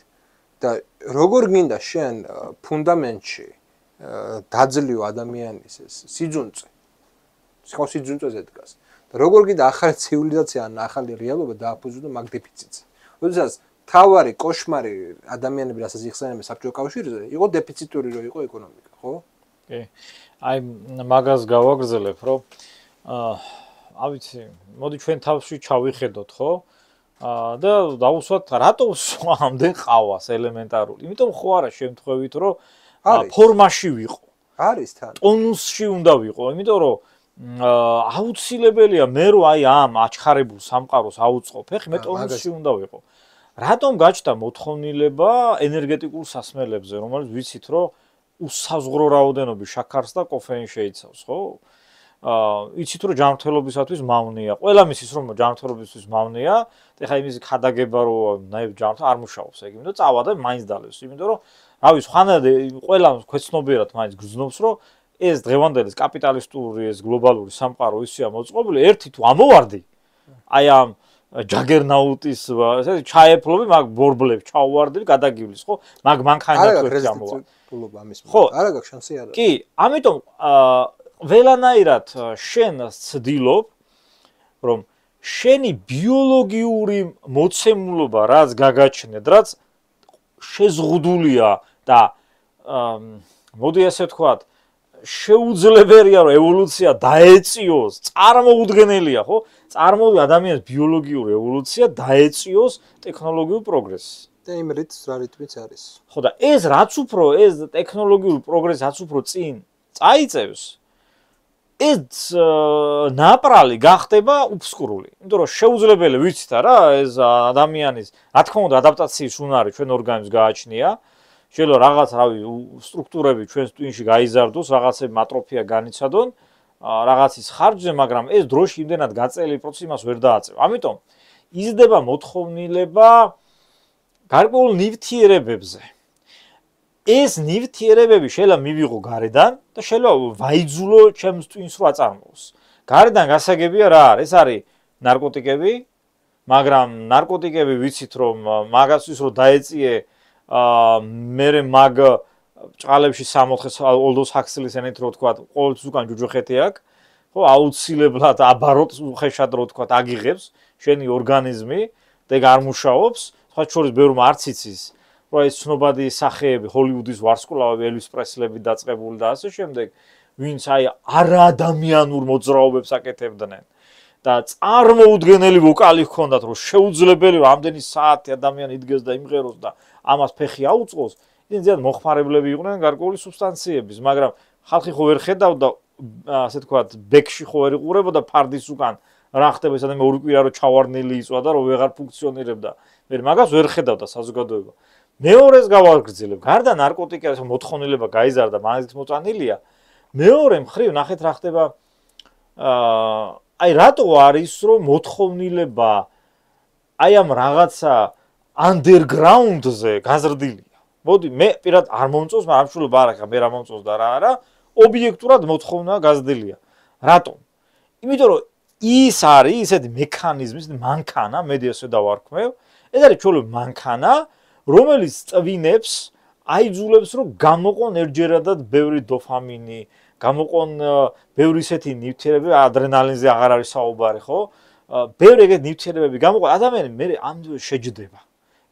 და როგორ გინდა შენ ფუნდამენტში დაძლიო ადამიანის ეს სიძუნწე. სხვა სიძუნწეზე დგას. და როგორ გინდა ახალი ცივილიზაცია ან ახალი რეალობა დააფუძნო მაგ დეფიციტს. როდესაც თავარი კოშმარი ადამიანები რასაც იხსენებენ საბჭოთა კავშირზე, იყო დეფიციტური რო იყო ეკონომიკა, ხო? კი. აი მაგას გავაგრძელებ, რომ ავიცი, მოდი ჩვენ თავში ჩავიხედოთ, ხო? და დავუსვათ რატო ამდენ ყავას ელემენტარული. იმიტომ ხო არა შემთხვევით, რომ ფორმაში ვიყო. არის თან. ტონუსში უნდა ვიყო, იმიტომ რომ აუცილებელია მე რო აი ამ აჩხარებულ სამყაროს აუწყობ, ეხი მე ტონუსში უნდა ვიყო. რატომ გაჩნდა მოთხოვნილება ენერგეტიკულ სასმელებზე, რომელიც ვიცით, რომ უსაზღვრო რაოდენობის შაქარს და კოფეინს შეიცავს, ხო? იცით რომ ჯანმრთელობისათვის მავნეა. ყველა მისის რომ ჯანმრთელობისთვის მავნეა, ეხლა იმის ხადაგება რომ ჯანმრთელობა არ მუშაობს ეგ, იმიტომ წავა და მაინც დალევს, იმიტომ რომ რავი, სხვანაირად ყველა ქვეცნობიერად მაინც გრძნობს, რომ ეს დღევანდელი კაპიტალისტური ეს გლობალური სამყარო ისეა მოწყობილი, ერთი თუ ამოვარდი, აი ამ ჯაგერნაუტის ესეთი ჩაეფლობი მაგ ბორბლებს ჩაუვარდები გადაგივლის, ხო? მაგ მანქანა თუ ერთი ამოვარდი. ხო, არა გაქვს შანსი არა. კი, ამიტომ ველანაირად შენ ცდილობ, რომ შენი ბიოლოგიური მოცემულობა რაც გაგაჩნდეთ, რაც შეზღუდულია და მოდი ასე ვთქვათ, შეუძლებელია რომ ევოლუცია დაეწიოს, წარმოუდგენელია, ხო? წარმოუდგენელი ადამიანის ბიოლოგიური ევოლუცია დაეწიოს ტექნოლოგიურ პროგრესს. და იმ რიტმს რა რიტმიც არის. ხო და ეს რაც უფრო ეს ტექნოლოგიური პროგრესი რაც უფრო წინ წაიწევს, ეს ნაპრალი გახდება უბსკურული. იმიტომ რომ შეუძლებელი ვიცით რა, ეს ადამიანის, რა თქმა უნდა, ადაპტაციის უნარი ჩვენ ორგანიზმს გააჩნია. შეიძლება რაღაც, რავი, სტრუქტურები ჩვენს ტვინში გაიზარდოს, რაღაცები ატროფია განიცადონ, რაღაცის ხარჯზე, მაგრამ ეს დროში იმდენად გაწეული პროცესი მას ვერ დააწევ. ამიტომ იზრდება მოთხოვნილება გარკვეულ ნივთიერებებზე. ეს ნივთიერებები შეიძლება მივიღო გარედან და შეიძლება ვაიძულო ჩემს ტვინს რო აწარმოოს. გარედან გასაგებია რა არის? ეს არის ნარკოტიკები, მაგრამ ნარკოტიკები ვიცით რომ მაგასთვის რო დაეწიე მერე მაგ ჭყალებში 64-ს ოლდოს ჰაქსლის ენით რო თქვა, ყოველთვის უკან ჯუჯუხეთი აქვს, ხო, აუცილებლად აბაროთ უხეშად რო თქვა, აგიღებს შენი ორგანიზმი და ეგ არ მუშაობს, სხვა შორის ბევრმა არც იცის. რომ ეს ცნობადი სახეები, ჰოლივუდის ვარსკვლავები, ელვის პრესლები დაწყებული და ასე შემდეგ, ვინც აი არაადამიანურ მოძრაობებს აკეთებდნენ და წარმოუდგენელი ვოკალი ჰქონდათ, რომ შეუძლებელი რომ ამდენი საათი ადამიანი იდგეს და იმღეროს და ამას ფეხი აუწყოს, ისინი ზედ მოხმარებლები იყვნენ გარკვეული სუბსტანციების, მაგრამ ხალხი ხო ვერ ხედავდა, ასე თქვათ, ბექში ხო ვერ იყურებოდა ფარდის უკან რა ხდება ეს ადამიანი ორი კვირა რო ჩავარდნილი იწვა და რო ვეღარ ფუნქციონირებდა. მე მაგას ვერ ხედავდა საზოგადოება. მეორეს გავაგრძელებ, გარდა ნარკოტიკების მოთხოვნილება გაიზარდა, მაგით მოწანილია. მეორე მხრივ ნახეთ რა ხდება აი რატო არის რომ მოთხოვნილება აი ამ რაღაცა underground-ზე გაზრდილია. მოდი მე პირად არ მომწონს, მაგრამ შულობა არ აქვს, მე რა მომწონს და რა არა, ობიექტურად მოთხოვნა გაზრდილია. რატომ? იმიტომ რომ ის არის ისეთი მექანიზმი, ისეთი მანქანა, მე ესე დავარქმევ, ეს არის ჩვეულებრივ მანქანა, რომელიც წვინებს, აიძულებს რომ გამოყონ ერთჯერადად ბევრი დოფამინი, გამოყონ ბევრი ისეთი ნივთიერებები, ადრენალინზე აღარ არის საუბარი, ხო? ბევრი ეგეთ ნივთიერებები გამოყონ, ადამიანი მე ამდენ შეჯდება.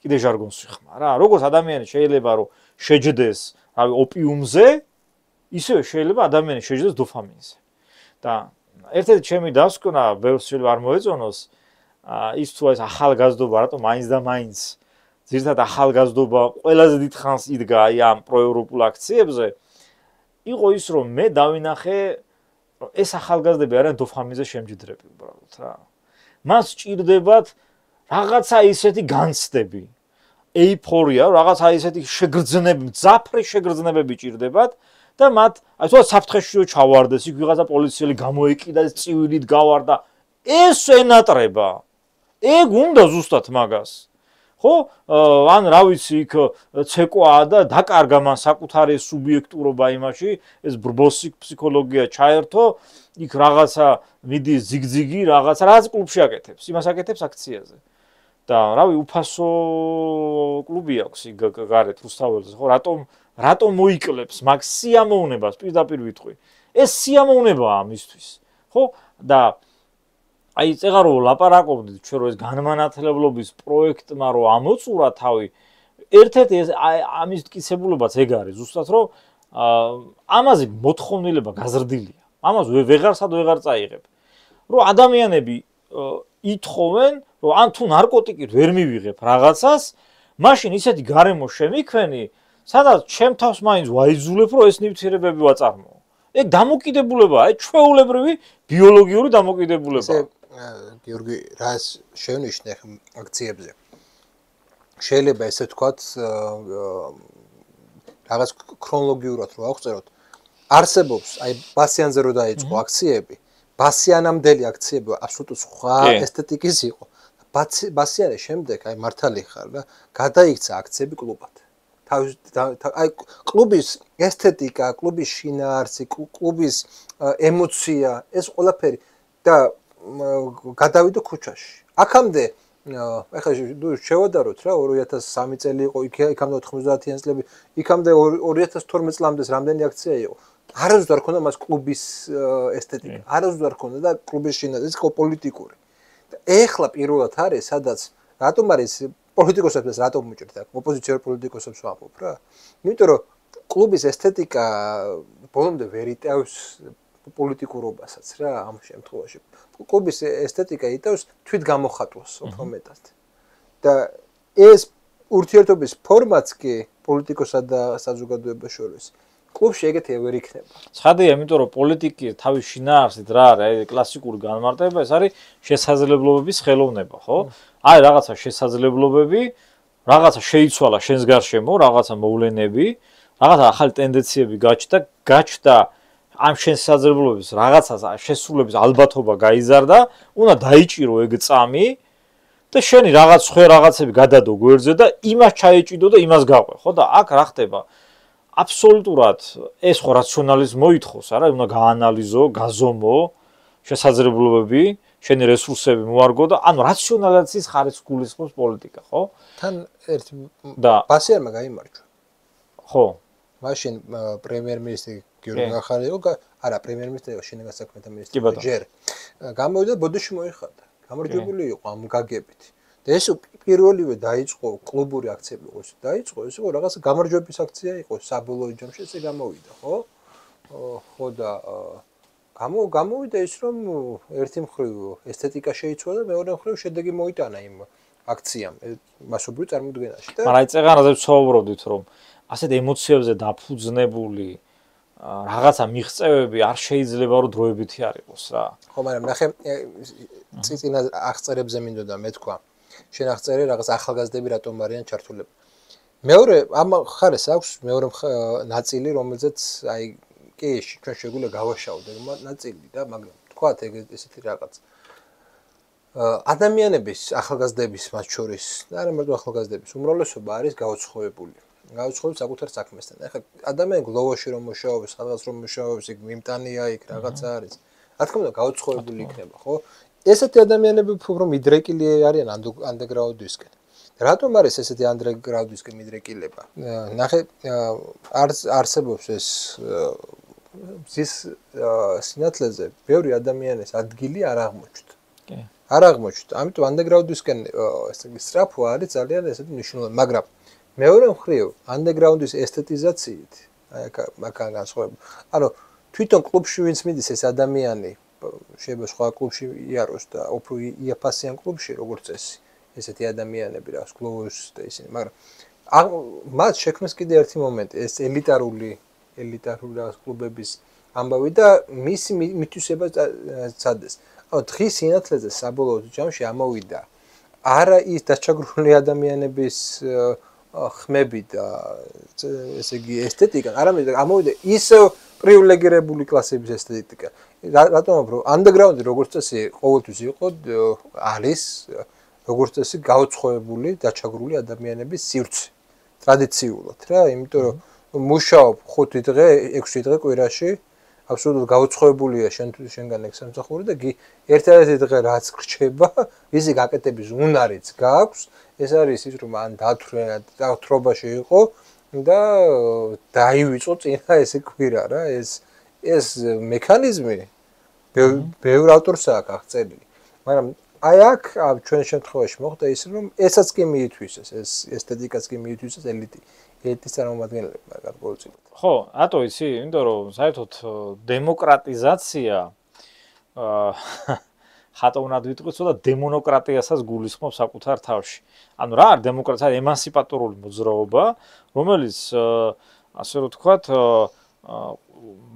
კიდე ჟარგონს ვიხმარ რა, როგორც ადამიანი შეიძლება რომ შეჯდეს, რავი, ოპიუმზე, ისევე შეიძლება ადამიანი შეჯდეს დოფამინზე. და ერთ-ერთი ჩემი დასკვნა, ბევრს შეიძლება არ მოეწონოს, ის თუ ეს ახალგაზრდობა რატომ მაინც და მაინც ზირთად ახალგაზრდობა ყველაზე დიდ ხანს იდგა აი ამ პროევროპულ აქციებზე. იყო ის რომ მე დავინახე ეს ახალგაზრდები არიან დოფამინზე შემჯდრები უბრალოდ რა. მას ჭირდებათ რაღაცა ისეთი განცდები. ეიფორია, რაღაცა ისეთი შეგრძნები, მძაფრი შეგრძნებები ჭირდებათ და მათ აი თქო საფრთხეშიო ჩავარდეს, იქ ვიღაცა პოლიციელი გამოეკიდა, წივილით გავარდა. ეს ენატრება. ეგ უნდა ზუსტად მაგას. ხო? ან რა ვიცი, იქ ცეკვაა და დაკარგა მან საკუთარი სუბიექტურობა იმაში, ეს ბრბოსი ფსიქოლოგია ჩაერთო, იქ რაღაცა მიდის ზიგზიგი, რაღაც კლუბში აკეთებს, იმას აკეთებს აქციაზე. და რავი, უფასო კლუბი აქვს იქ გარეთ რუსთაველზე, ხო? რატომ მოიკლებს მაგ სიამოვნებას პირდაპირ ვიტყვი. ეს სიამოვნებაა მისთვის. ხო? და აი წეღარო ლაპარაკობდით ჩვენ რომ ეს განმანათლებლობის პროექტმა რომ ამოწურა თავი ერთ-ერთი ამის მტკიცებულებაც ეგ არის ზუსტად რომ ამაზე მოთხოვნილება გაზრდილია ამას ვეღარსად ვეღარ წაიღებ რომ ადამიანები ითხოვენ რომ ან თუ ნარკოტიკით ვერ მივიღებ რაღაცას მაშინ ისეთი გარემო შემიქმენი სადაც ჩემ თავს მაინც ვაიძულებ რომ ეს ნივთიერებები ვაწარმოო ეგ დამოკიდებულებაა ეს ჩვეულებრივი ბიოლოგიური დამოკიდებულებაა გიორგი, რას შევნიშნე აქციებზე? შეიძლება ესე ვთქვათ, რაღაც ქრონოლოგიურად რო აღწეროთ, არსებობს, აი ბასიანზე რო დაიწყო აქციები, ბასიანამდელი აქციები აბსოლუტურად სხვა ესთეტიკის იყო. ბასიანის შემდეგ, აი მართალი ხარ და გადაიქცა აქციები კლუბად. აი კლუბის ესთეტიკა, კლუბის შინაარსი, კლუბის ემოცია, ეს ყველაფერი და გადავიდო ქუჩაში. აქამდე ეხლა შევადაროთ რა 2003 წელი იყო, იქამდე 90-იან წლები, იქამდე 2012 წლამდე რამდენი აქცია იყო. არასდროს არ ქონდა მას კლუბის ესთეტიკა, არასდროს არ ქონდა და კლუბის შინაარსი, ეს იყო პოლიტიკური. და ეხლა პირველად არის, სადაც რატომ არის პოლიტიკოსებს რატომ უჭერთ აქ ოპოზიციურ პოლიტიკოსებს ვამბობ რა. იმიტომ რომ კლუბის ესთეტიკა ბოლომდე ვერ იტევს პოლიტიკურობასაც რა ამ შემთხვევაში. კლუბის ესთეტიკა იტევს თვით გამოხატვას უფრო მეტად. და ეს ურთიერთობის ფორმაც კი პოლიტიკოსა და საზოგადოებას შორის კლუბში ეგეთი ვერ იქნება. ცხადია, იმიტომ რომ პოლიტიკი თავის შინაარსით რა არის, კლასიკური განმარტება, ეს არის შესაძლებლობების ხელოვნება, ხო? აი რაღაცა შესაძლებლობები, რაღაცა შეიცვალა შენს გარშემო, რაღაცა მოვლენები, რაღაცა ახალი ტენდენციები გაჩნდა ამ შესაძლებლობების რაღაცას შესრულების ალბათობა გაიზარდა, უნდა დაიჭირო ეგ წამი და შენი რაღაც ხე რაღაცები გადადო გვერდზე და იმას ჩაეჭიდო და იმას გაყვე, ხო და აქ რა ხდება? აბსოლუტურად ეს ხო რაციონალიზმი მოითხოვს, არა, უნდა გაანალიზო, გაზომო შესაძლებლობები, შენი რესურსები მოარგო და ანუ რაციონალიზაციის ხარისხს გულისხმობს პოლიტიკა, ხო? თან ერთი ბასიანმა გაიმარჯვა. ხო. მაშინ პრემიერ-მინისტრი გიორგი გახარი იყო, არა, პრემიერ-მინისტრი იყო, შინაგან საქმეთა მინისტრი. ჯერ გამოვიდა ბოდიში მოიხადა. გამარჯვებული იყო ამ გაგებით. და ეს პირველივე დაიწყო კლუბური აქციები იყო, დაიწყო, ეს იყო რაღაც გამარჯვების აქცია იყო, საბოლოო ჯამში ესე გამოვიდა, ხო? ხო და გამოვიდა ის რომ ერთი მხრივ ესთეტიკა შეიცვალა და მეორე მხრივ შედეგი მოიტანა იმ აქციამ, მასობრივ წარმოდგენაში და მაგრამ აი წეღარაზე ვცხოვრობდით რომ ასეთ ემოციებზე დაფუძნებული რაღაცა მიღწევები არ შეიძლება რომ დროებითი არ იყოს რა. ხო, მაგრამ ნახე წინა აღწერებზე მინდოდა მეთქვა. შენ აღწერე რაღაც ახალგაზრდები რატომ არიან ჩართულები. მეორე ამ ხარეს აქვს მეორე ნაწილი, რომელზეც აი კი ჩვენ შეგვიძლია გავაშავდეთ ნაწილი და მაგრამ თქვათ ესეთი რაღაც. ადამიანების ახალგაზრდების მათ შორის და არა მარტო ახალგაზრდების უმრავლესობა არის გაუცხოებული. გაუცხოებს საკუთარ საქმესთან. ეხლა ადამიანი გლოვოში რომ მუშაობს, სადღაც რომ მუშაობს, იქ მიმტანია, იქ რაღაცა არის. რა თქმა უნდა, გაუცხოებული იქნება, ხო? ესეთი ადამიანები უფრო მიდრეკილი არიან ანდერგრაუნდისკენ. რატომ არის ესეთი ანდერგრაუნდისკენ მიდრეკილება? ნახე, არსებობს ეს მზის სინათლეზე ბევრი ადამიანის ადგილი არ აღმოჩნდა. კი. არ აღმოჩნდა. ამიტომ ანდერგრაუნდისკენ ესე იგი სწრაფვა არის ძალიან ესეთი მნიშვნელოვანი, მაგრამ მეორე მხრივ ანდერგრაუნდის ესთეტიზაციით, აი აქ განსხვავება. ანუ თვითონ კლუბში ვინც მიდის ეს ადამიანი შეიძლება სხვა კლუბში იაროს და უფრო იაფასიან კლუბში როგორც ესეთი ადამიანები რა გლოვოს და ისინი, მაგრამ მათ შექმნეს კიდე ერთი მომენტი, ეს ელიტარული ელიტარული რაღაც კლუბების ამბავი და მისი მითვისება წადეს. დღის სინათლეზე საბოლოო ჯამში ამოვიდა არა ის დაჩაგრული ადამიანების ხმები და ესე იგი ესთეტიკა, არამედ ამოვიდა ისე პრივილეგირებული კლასების ესთეტიკა. რატომ რომ underground-ი როგორც წესი ყოველთვის იყო არის როგორც წესი გაუცხოებული დაჩაგრული ადამიანების სივრცე ტრადიციულად რა, იმიტომ რომ მუშაობ 5 დღე, 6 დღე კვირაში აბსოლუტურად გაუცხოებულია შენგან ეგ სამსახური და ერთ-ერთი დღე რაც გრჩება, ვიზი გაკეთების უნარიც გააქვს, ეს არის ის რომ ან დათრობაში იყო და დაივიწყო წინა ესე კვირა რა, ეს მექანიზმი ბევრ ავტორს აქვს აღწერილი. მაგრამ აი აქ ჩვენ შემთხვევაში მოხდა ის რომ ესაც კი მიითვისეს, ეს ესთეტიკაც კი მიითვისეს ელიტის წარმომადგენლებმა გარკვეულწილად. ხო, რატო იცი? იმიტომ რომ საერთოდ დემოკრატიზაცია ხატოვნად ვიტყვი, ცოტა დემონოკრატიასაც გულისხმობს საკუთარ თავში. ანუ რა არის დემოკრატია? ემანსიპატორული მოძრაობა, რომელიც ასე რომ ვთქვათ,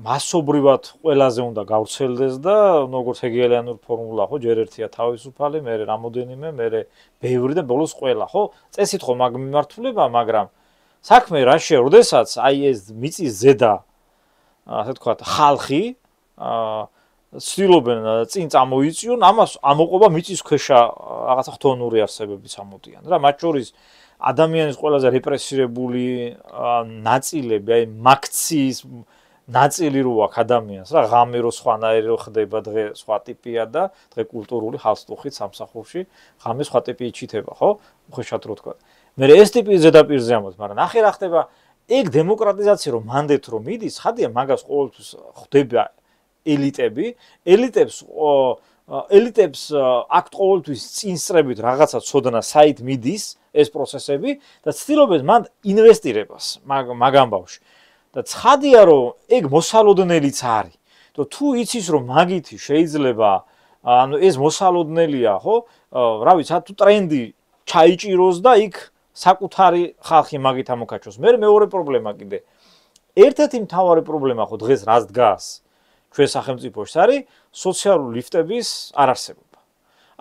მასობრივად ყველაზე უნდა გავრცელდეს და როგორც ჰეგელიანური ფორმულა, ხო, ჯერ ერთია თავისუფალი, მერე რამოდენიმე, მერე ბევრი და ბოლოს ყველა, ხო? წესით ხო მაგ მიმართულება, მაგრამ საქმე რაშია, როდესაც აი ეს მიწის ზედა, ასე ვთქვათ, ხალხი ცდილობენ წინ წამოიწიონ, ამას ამოყობა მიწის ქვეშა რაღაცა ხთონური არსებებიც ამოდიან. რა, მათ შორის ადამიანის ყველაზე რეპრესირებული ნაწილები, აი მაქციის ნაწილი რო აქვს ადამიანს, რა, ღამე რო სხვანაირი რო ხდება, დღე სხვა ტიპია და დღე კულტურული ხალხსტუხით სამსახურში, ღამე სხვა ტიპი იჩითება, ხო? უხეშად რო თქვა. მე ეს ტიპი ზედაპირზე ამბობ, მაგრამ ნახე რა ხდება, ეგ დემოკრატიზაცია რომ მანდეთ რომ მიდის, ხადია მაგას ყოველთვის ხდება ელიტები, ელიტებს აქ ყოველთვის წინსწრებით რაღაცა ცოდნა საით მიდის ეს პროცესები და ცდილობენ მან ინვესტირებას მაგ ამბავში. და ცხადია რომ ეგ მოსალოდნელიც არის. თუ იცის რომ მაგითი შეიძლება ანუ ეს მოსალოდნელია, ხო? რა ვიცი, თუ ტრენდი ჩაიჭიროს და იქ საკუთარი ხალხი მაგით ამოკაჩოს. მეორე პრობლემა კიდე. ერთ-ერთი მთავარი პრობლემა ხო დღეს რას დგას ჩვენ სახელმწიფოში არის სოციალური ლიფტების არარსებობა.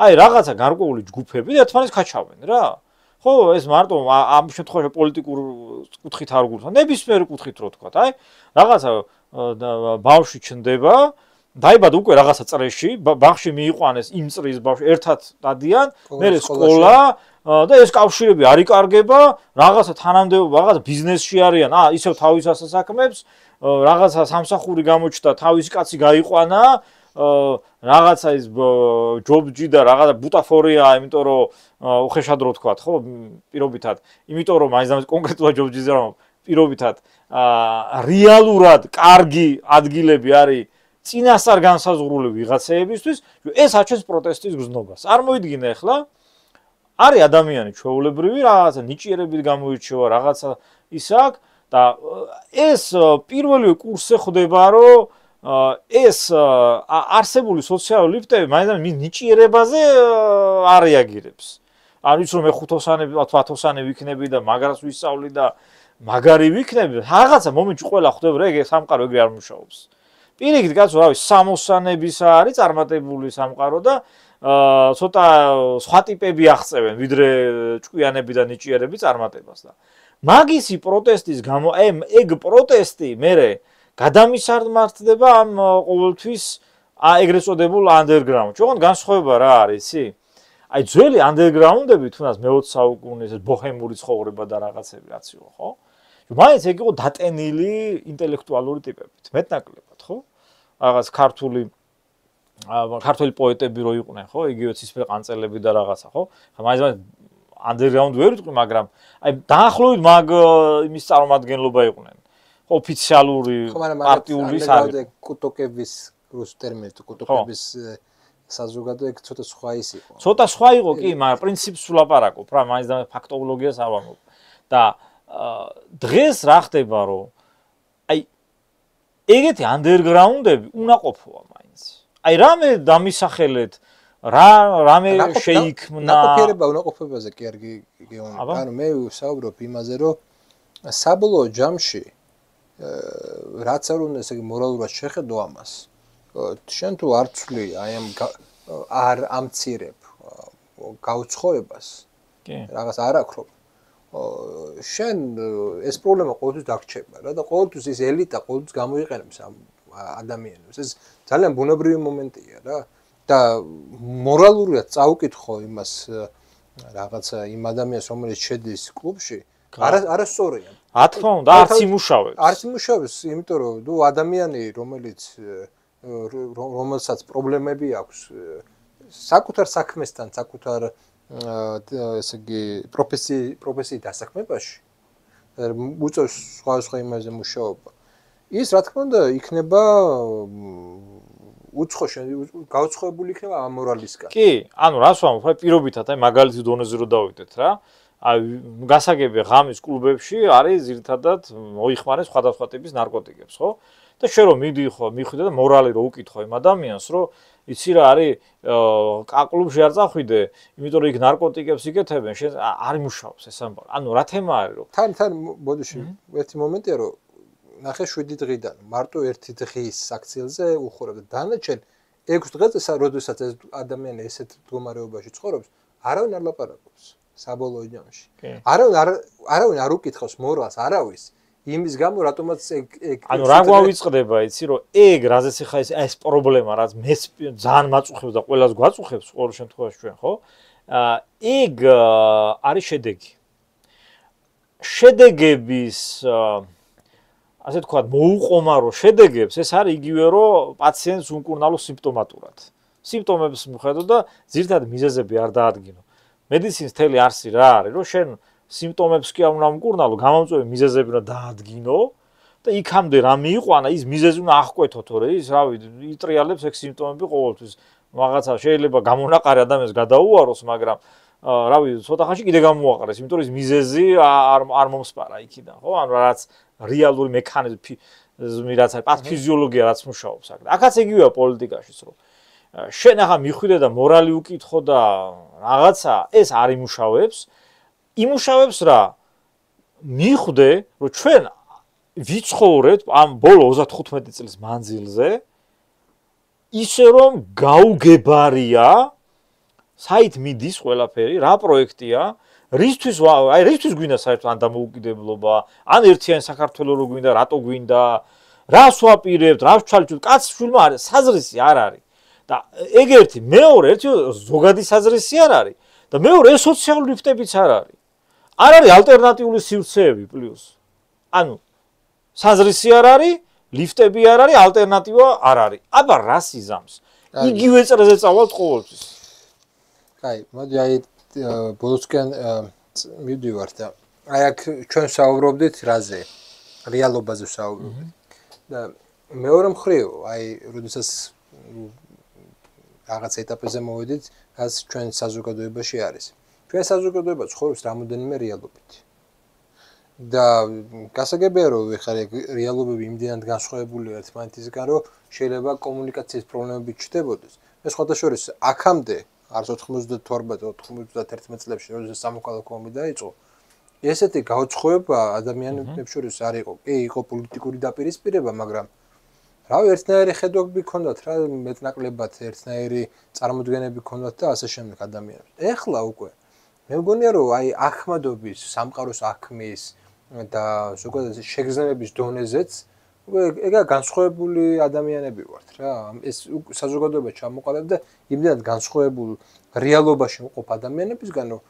აი რაღაცა გარკვეული ჯგუფები ერთმანეთს ქაჩავენ რა. ხო, ეს მარტო ამ შემთხვევაში პოლიტიკურ კუთხით არ გულს. ნებისმიერ კუთხით რო თქვა, აი რაღაცა ბავშვი ჩნდება, დაიბადა უკვე რაღაცა წრეში, ბავშვი მიიყვანეს იმ წრის ბავშვი ერთად დადიან, მერე სკოლა და ეს კავშირები არ იკარგება, რაღაცა თანამდებობა, რაღაცა ბიზნესში არიან, ისევ თავის ასაკმებს, რაღაცა სამსახური გამოჩნდა, თავისი კაცი გაიყვანა, რაღაცა ის ჯობჯი და რაღაცა ბუტაფორია, იმიტომ რომ უხეშად რო თქვა, ხო, პირობითად, იმიტომ რომ მაინც ამის კონკრეტულად ჯობჯიზე რომ პირობითად რეალურად კარგი ადგილები არის წინასწარ განსაზღვრული ვიღაცეებისთვის, ეს აჩვენს პროტესტის გზნობას. არ მოიდგინე ახლა არის ადამიანი ჩვეულებრივი, რაღაცა ნიჭიერებით გამოირჩევა, რაღაცა ის აქვს და ეს პირველივე კურსზე ხდება, რომ ეს არსებული სოციალური ლიფტები მაინც მის ნიჭიერებაზე არ რეაგირებს. არ ვიცი რომ მეხუთოსანები, 10-ოსანები ვიქნები და მაგრას ვისწავლი და მაგარი ვიქნები, რაღაცა მომენტში ყველა ხვდება, ეგ სამყარო ეგრე არ მუშაობს. პირიქით კაცო, რა ვიცი, 60-იანების არის წარმატებული სამყარო და ცოტა სხვა ტიპები აღწევენ, ვიდრე ჭკვიანები და ნიჭიერები წარმატებას და მაგისი პროტესტის გამო ეგ პროტესტი მერე გადამისამართდება ამ ყოველთვის ეგრეთ წოდებულ underground. Ჩვენ განსხვავება რა არის, იცი? აი ძველი underground-ები თუნდაც მე-20 საუკუნის ბოჰემური ცხოვრება და რაღაცები რაც იყო, ხო? მაინც ეგ იყო დატენილი ინტელექტუალური ტიპებით, მეტნაკლებად, ხო? რაღაც ქართული პოეტები რო იყვნენ, ხო? იგივე ცისფერ ყანწელები და რაღაცა, ხო? მაინც underground ვერ ვიტყვი, მაგრამ აი დაახლოებით მაგ იმის წარმომადგენლობა იყვნენ. ოფიციალური პარტიული არის კუტოკების რუს ტერმინით კუტოკების საზოგადო ეგ ცოტა სხვა ის იყო. ცოტა სხვა იყო კი, მაგრამ პრინციპს ვლაპარაკობ რა, მაინც და ფაქტოლოგიას ავამობ. და დღეს რა ხდება, რომ აი ეგეთი underground-ები უნაყოფოა მაინც. აი რამე დამისახელეთ, რამე შეიქმნა. ნაყოფიერება უნაყოფობაზე კი არ გეუბნები. ანუ მე ვსაუბრობ იმაზე, რომ საბოლოო ჯამში რაც არ უნდა ესე იგი მორალურად შეხედო ამას. შენ თუ არ ცვლი აი ამ მცირებ გაუცხოებას. კი. რაღაც არ აქრობ. შენ ეს პრობლემა ყოველთვის დაგრჩება რა და ყოველთვის ის ელიტა ყოველთვის გამოიყენებს ამ ადამიანებს. ეს ძალიან ბუნებრივი მომენტია რა და მორალურად წაუკითხო იმას რაღაცა იმ ადამიანს რომელიც შედის კლუბში არასწორია. რა თქმა უნდა, არც იმუშავებს. არც იმუშავებს, იმიტომ რომ ნუ ადამიანი რომელსაც პრობლემები აქვს საკუთარ საქმესთან, საკუთარ ესე იგი პროფესიით დასაქმებაში უწევს სხვა იმაზე მუშაობა. ის რა თქმა უნდა იქნება გაუცხოებული იქნება ამორალისგან. კი, ანუ რას ვამბობ, პირობითად აი მაგალითი დონეზე რო დავიდეთ რა. აი გასაგებია ღამის კლუბებში არის ზირთადად მოიხმარეს სხვადასხვა ტიპის ნარკოტიკებს, ხო? და შენ რომ მიხვიდე და მორალი რო უკითხო იმ ადამიანს, რომ იცი რა არის კლუბში არ წახვიდე, იმიტომ რომ იქ ნარკოტიკებს იკეთებენ, შენ არ იმუშავებს ეს ამბავი. ანუ რა თემა არის რომ თან ბოდიში ერთი მომენტია რომ ნახე 7 დღიდან მარტო 1 დღის საქციელზე უხურებ და დანარჩენ 6 დღეზე როდესაც ეს ადამიანი ესეთ მდგომარეობაში ცხოვრობს, არავინ არ ლაპარაკობს საბოლოო ჯამში. არავინ არ უკითხავს მორალს, არავის იმის გამო რატომაც ანუ რა გვავიწყდება, იცი რომ ეგ რაზეც ხა ეს პრობლემა, რაც მე ძალიან მაწუხებს და ყველას გვაწუხებს ყოველ შემთხვევაში ჩვენ, ხო? ეგ არის შედეგი. შედეგების ასე თქვა მოუყომარო შედეგებს ეს არის იგივე რომ პაციენტს უმკურნალო სიმპტომატურად. სიმპტომებს მიხედო და ზირთად მიზეზები არ დაადგინო. მედიცინის თელი არსი რა არის რომ შენ სიმპტომებს კი არ უნდა უმკურნალო, გამომწვევი მიზეზები უნდა დაადგინო და იქამდე რა მიიყვანა ის მიზეზი უნდა აღკვეთო თორე ის რავი იტრიალებს ეგ სიმპტომები ყოველთვის. რაღაცა შეიძლება გამონაყარი ადამიანს გადაუაროს, მაგრამ რავი ცოტა ხანში კიდე გამოაყარეს, იმიტომ რომ ის მიზეზი არ მომსპარა იქიდან, ხო? ანუ რაც რეალური მექანიზმი რაც არის, პათოფიზიოლოგია რაც მუშაობს აქ. აქაც იგივეა პოლიტიკაშიც, რომ შენ ახლა მიხვიდე და მორალი უკითხო და რაღაცა ეს არ იმუშავებს. იმუშავებს რა? მიხვდე, რომ ჩვენ ვიცხოვრეთ ამ ბოლო 35 წლის მანძილზე ისე რომ გაუგებარია საით მიდის ყველაფერი, რა პროექტია, რისთვის გვინდა საერთოდ ან დამოუკიდებლობა, ან ერთიანი საქართველოს რო გვინდა, რატო გვინდა, რას ვაპირებთ, რას ვჩალჩუთ, კაცს შვილმა არის, საზრისი არ არის. და ეგ ერთი, მეორე, ერთი ზოგადი საზრისი არ არის და მეორე ეს სოციალური ლიფტებიც არ არის. არ არის ალტერნატიული სივრცეები პლუს. ანუ საზრისი არ არის, ლიფტები არ არის, ალტერნატივა არ არის. აბა რას იზამს? იგივე წრეზე წავალთ ყოველთვის. აი, მოდი აი ბოლოსკენ მივდივარ და აი აქ ჩვენ საუბრობდით რაზე? რეალობაზე საუბრობდით. და მეორე მხრივ, აი, როდესაც რაღაც ეტაპზე მოვედით, რაც ჩვენ საზოგადოებაში არის. ჩვენ საზოგადოება ცხოვრობს რამოდენიმე რეალობით. და გასაგებია რომ ხარ რეალობები იმდენად განსხვავებულია ერთმანეთისგან, რომ შეიძლება კომუნიკაციის პრობლემები ჩნდებოდეს. მე სხვადასხვა აქამდე არც 92-91 წლებში, როდესაც სამოქალაქო ომი დაიწყო, ესეთი გაუცხოება ადამიანებს შორის არ იყო. კი, იყო პოლიტიკური დაპირისპირება, მაგრამ რავი, ერთნაირი ხედვები ჰქონდათ რა, მეტნაკლებად ერთნაირი წარმოდგენები ჰქონდათ და ასე შემდეგ ადამიანებს. ეხლა უკვე მე მგონია რომ აი ახმადობის, სამყაროს აქმის და ზოგადად შეგრძნებების დონეზეც ეგა განსხვავებული ადამიანები ვართ რა. ეს საზოგადოება ჩამოყალიბდა და იმდენად განსხვავებულ რეალობაში მყოფ ადამიანებისგან, რომ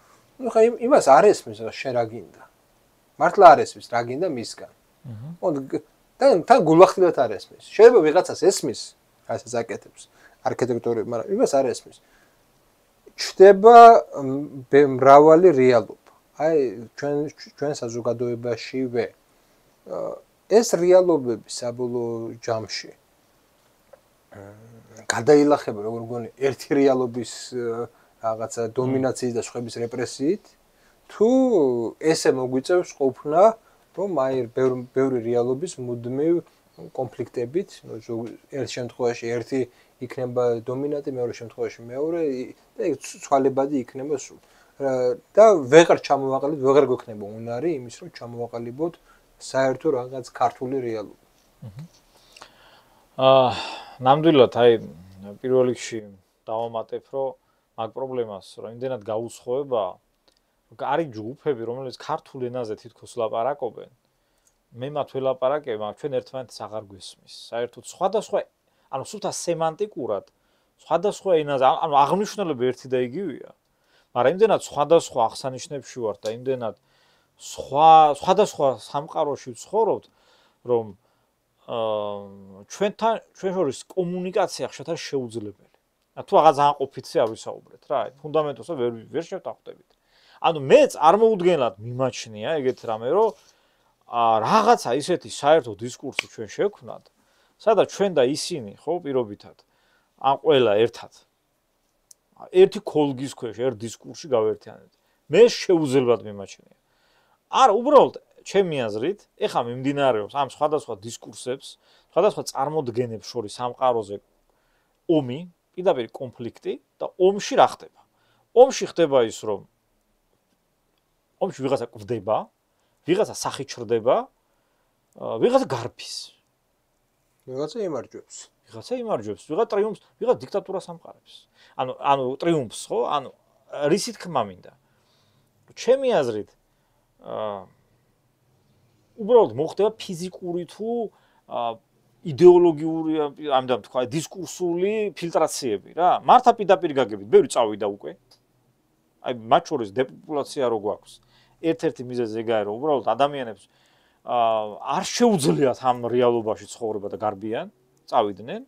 ნუ ხა იმას არ ესმის რა შენ რა გინდა. მართლა არ ესმის რა გინდა მისგან. თან გულახდილად არ ესმის. შეიძლება ვიღაცას ესმის, რასაც აკეთებს არქიტექტორები, მაგრამ იმას არ ესმის. ჩდება მრავალი რეალობა. აი ჩვენ საზოგადოებაშივე ეს რეალობები საბოლოო ჯამში გადაილახება როგორ მგონი ერთი რეალობის რაღაცა დომინაციის და სხვების რეპრესიით თუ ესე მოგვიწევს ყოფნა რომ აი ბევრი რეალობის მუდმივ კონფლიქტებით ერთ შემთხვევაში ერთი იქნება დომინანტი მეორე შემთხვევაში მეორე და ეგ ცვალებადი იქნება სულ და ვეღარ ჩამოვაყალიბოთ ვეღარ გვექნება უნარი იმის რომ ჩამოვაყალიბოთ საერთო რაღაც ქართული რეალობა. ნამდვილად აი პირველ რიგში დავამატებ რომ მაგ პრობლემას რომ იმდენად გაუცხოება არის ჯგუფები რომელიც ქართულ ენაზე თითქოს ლაპარაკობენ მე მათ ველაპარაკებ მაგრამ ჩვენ ერთმანეთს აღარ გვესმის საერთოდ სხვადასხვა ანუ სულთა სემანტიკურად სხვადასხვა ენაზე ანუ აღნიშნულები ერთი და იგივეა მაგრამ იმდენად სხვადასხვა აღსანიშნებში ვართ და იმდენად სხვადასხვა სამყაროში ვცხოვრობთ რომ ჩვენ შორის კომუნიკაცია ხშირად შეუძლებელი. თუ რაღაც ძალიან ყოფიცი არ ვისაუბრეთ რა, ფუნდამენტოსა ვერ შევტახტებით. ანუ მე წარმოუდგენლად მიმაჩნია ეგეთ რამე, რომ რაღაცა ისეთი საერთო დისკურსი ჩვენ შევქმნათ, სადაც ჩვენ და ისინი ხო პირობითად ან ყველა ერთად ერთი ქოლგის ქვეშ ერთ დისკურსში გავერთიანებთ. მე შეუძლებლად მიმაჩნია. არა, უბრალოდ ჩემი აზრით, ეხლა მიმდინარეობს ამ სხვადასხვა დისკურსებს, სხვადასხვა წარმოდგენებს შორის სამყაროზე ომი, პირდაპირ კონფლიქტი და ომში რა ხდება? ომში ხდება ის, რომ ომში ვიღაცა კვდება, ვიღაცა სახით ჩრდება, ვიღაცა გარბის. ვიღაცა იმარჯვებს. ვიღაცა ტრიუმფს, ვიღაცა დიქტატურას ამყარებს. ანუ ტრიუმფს ხო? ანუ რისით ხმა მინდა? ჩემი აზრით უბრალოდ მოხდება ფიზიკური თუ იდეოლოგიური ამიტომ თქვა დისკურსული ფილტრაციები რა. მართა პირდაპირ გაგებით, ბევრი წავიდა უკვე. აი მათ შორის დეპოპულაცია რო გვაქვს. ერთ-ერთი მიზეზი ეგაა რომ უბრალოდ ადამიანებს არ შეუძლიათ ამ რეალობაში ცხოვრება და გარბიან, წავიდნენ.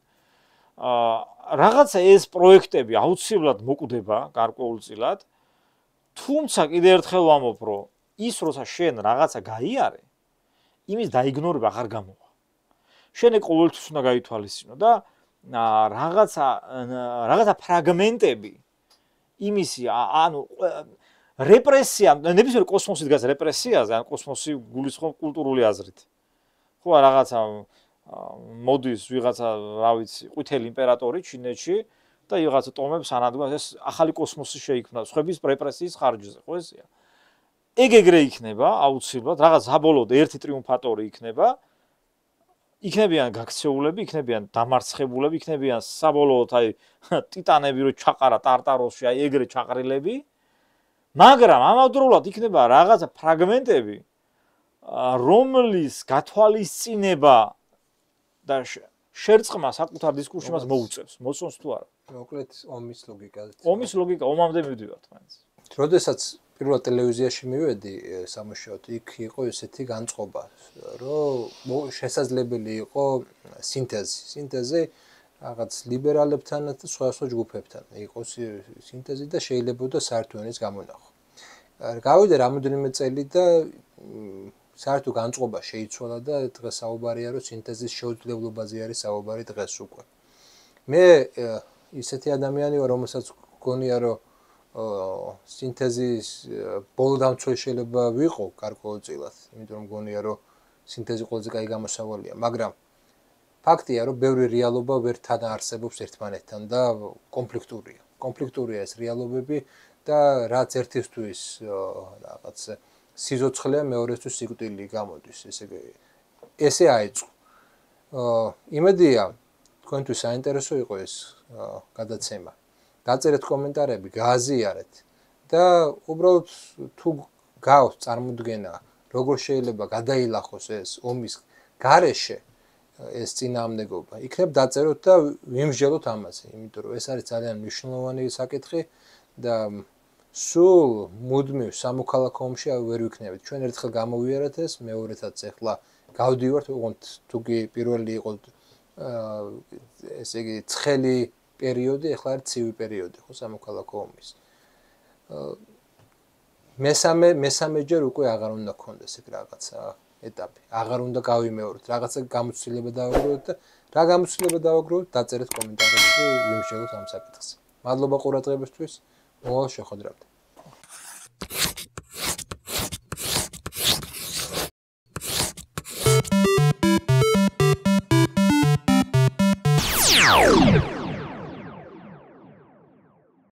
რაღაცა ეს პროექტები აუცილებლად მოკვდება გარკვეულწილად. თუმცა კიდევ ერთხელ ვამბობ, რომ ის როცა შენ რაღაცა გაიარე იმის დაიგნორება აღარ გამოვა. შენ ყოველთვის უნდა გაითვალისწინო და რაღაცა ფრაგმენტები იმისი ანუ რეპრესია, ნებისმიერ კოსმოსით დგას რეპრესიაზე, ან კოსმოსი გულისხმობს კულტურული აზრით. ხო რაღაცა მოდის ვიღაცა, რა ვიცი, ყვითელი იმპერატორი ჩინეთში და ვიღაცა ტომებს ანადგას ეს ახალი კოსმოსი შეიქმნა სხვების რეპრესიის ხარჯზე, ხო ესეა? ეგრე იქნება აუცილებლად რაღაც საბოლოოდ ერთი ტრიუმფატორი იქნება იქნებიან გაქცეულები, იქნებიან დამარცხებულები, იქნებიან საბოლოოდ აი ტიტანები რო ჩაყარა ტარტაროსში, აი ეგრე ჩაყრილები, მაგრამ ამავდროულად იქნება რაღაცა ფრაგმენტები, რომლის გათვალისწინება და შერწყმა საკუთარ დისკურსში მას მოუწევს, მოსწონს თუ არა. მოკლედ ომის ლოგიკა. ომის ლოგიკა, ომამდე მივდივართ მაინც. როდესაც პირველად ტელევიზიაში მივედი სამუშაოდ, იქ იყო ესეთი განწყობა, რომ შესაძლებელი იყო სინთეზი რაღაც ლიბერალებთან და სხვა ჯგუფებთან. იყო სინთეზი და შეიძლებოდა საერთო ენის გამონახვა. გავიდა რამოდენიმე წელი და საერთო განწყობა შეიცვალა და დღეს საუბარია რომ სინთეზის შეუძლებლობაზე არის საუბარი დღეს უკვე. მე ისეთი ადამიანი ვარ, რომელსაც გონია რომ სინთეზის ბოლო დამცველი შეიძლება ვიყო გარკვეულწილად, იმიტომ რომ გონია რომ სინთეზი ყველაზე კაი გამოსავალია, მაგრამ ფაქტია რომ ბევრი რეალობა ვერ თანაარსებობს ერთმანეთთან და კონფლიქტურია. კონფლიქტურია ეს რეალობები და რაც ერთისთვის რაღაც სიზოცხლეა, მეორესთვის სიკვდილი გამოდის, ესე აეწყო. იმედია თქვენთვის საინტერესო იყო ეს გადაცემა. დაწერეთ კომენტარები, გააზიარეთ და უბრალოდ თუ გაქვთ წარმოდგენა, როგორ შეიძლება გადაილახოს ეს ომის გარეშე ეს წინააღმდეგობა, იქნებ დაწეროთ და ვიმსჯელოთ ამაზე, იმიტომ რომ ეს არის ძალიან მნიშვნელოვანი საკითხი და სულ მუდმივ სამოქალაქო ომში ვერ ვიქნებით. ჩვენ ერთხელ გამოვიარეთ ეს, მეორეთაც ახლა გავდივართ, ოღონდ თუ კი პირველი იყო ესე იგი ცხელი პერიოდი, ახლა არის ცივი პერიოდი, ხო, სამოქალაქო ომის. მესამეჯერ უკვე აღარ უნდა გქონდეს ეგ რაღაცა ეტაპი. აღარ უნდა გავიმეოროთ, რაღაცა გამოცდილება დავაგროვოთ და რა გამოცდილება დავაგროვოთ, დაწერეთ კომენტარებში, ვიმსჯელოთ ამ საკითხს. მადლობა ყურადღებისთვის, მომავალ შეხვედრამდე.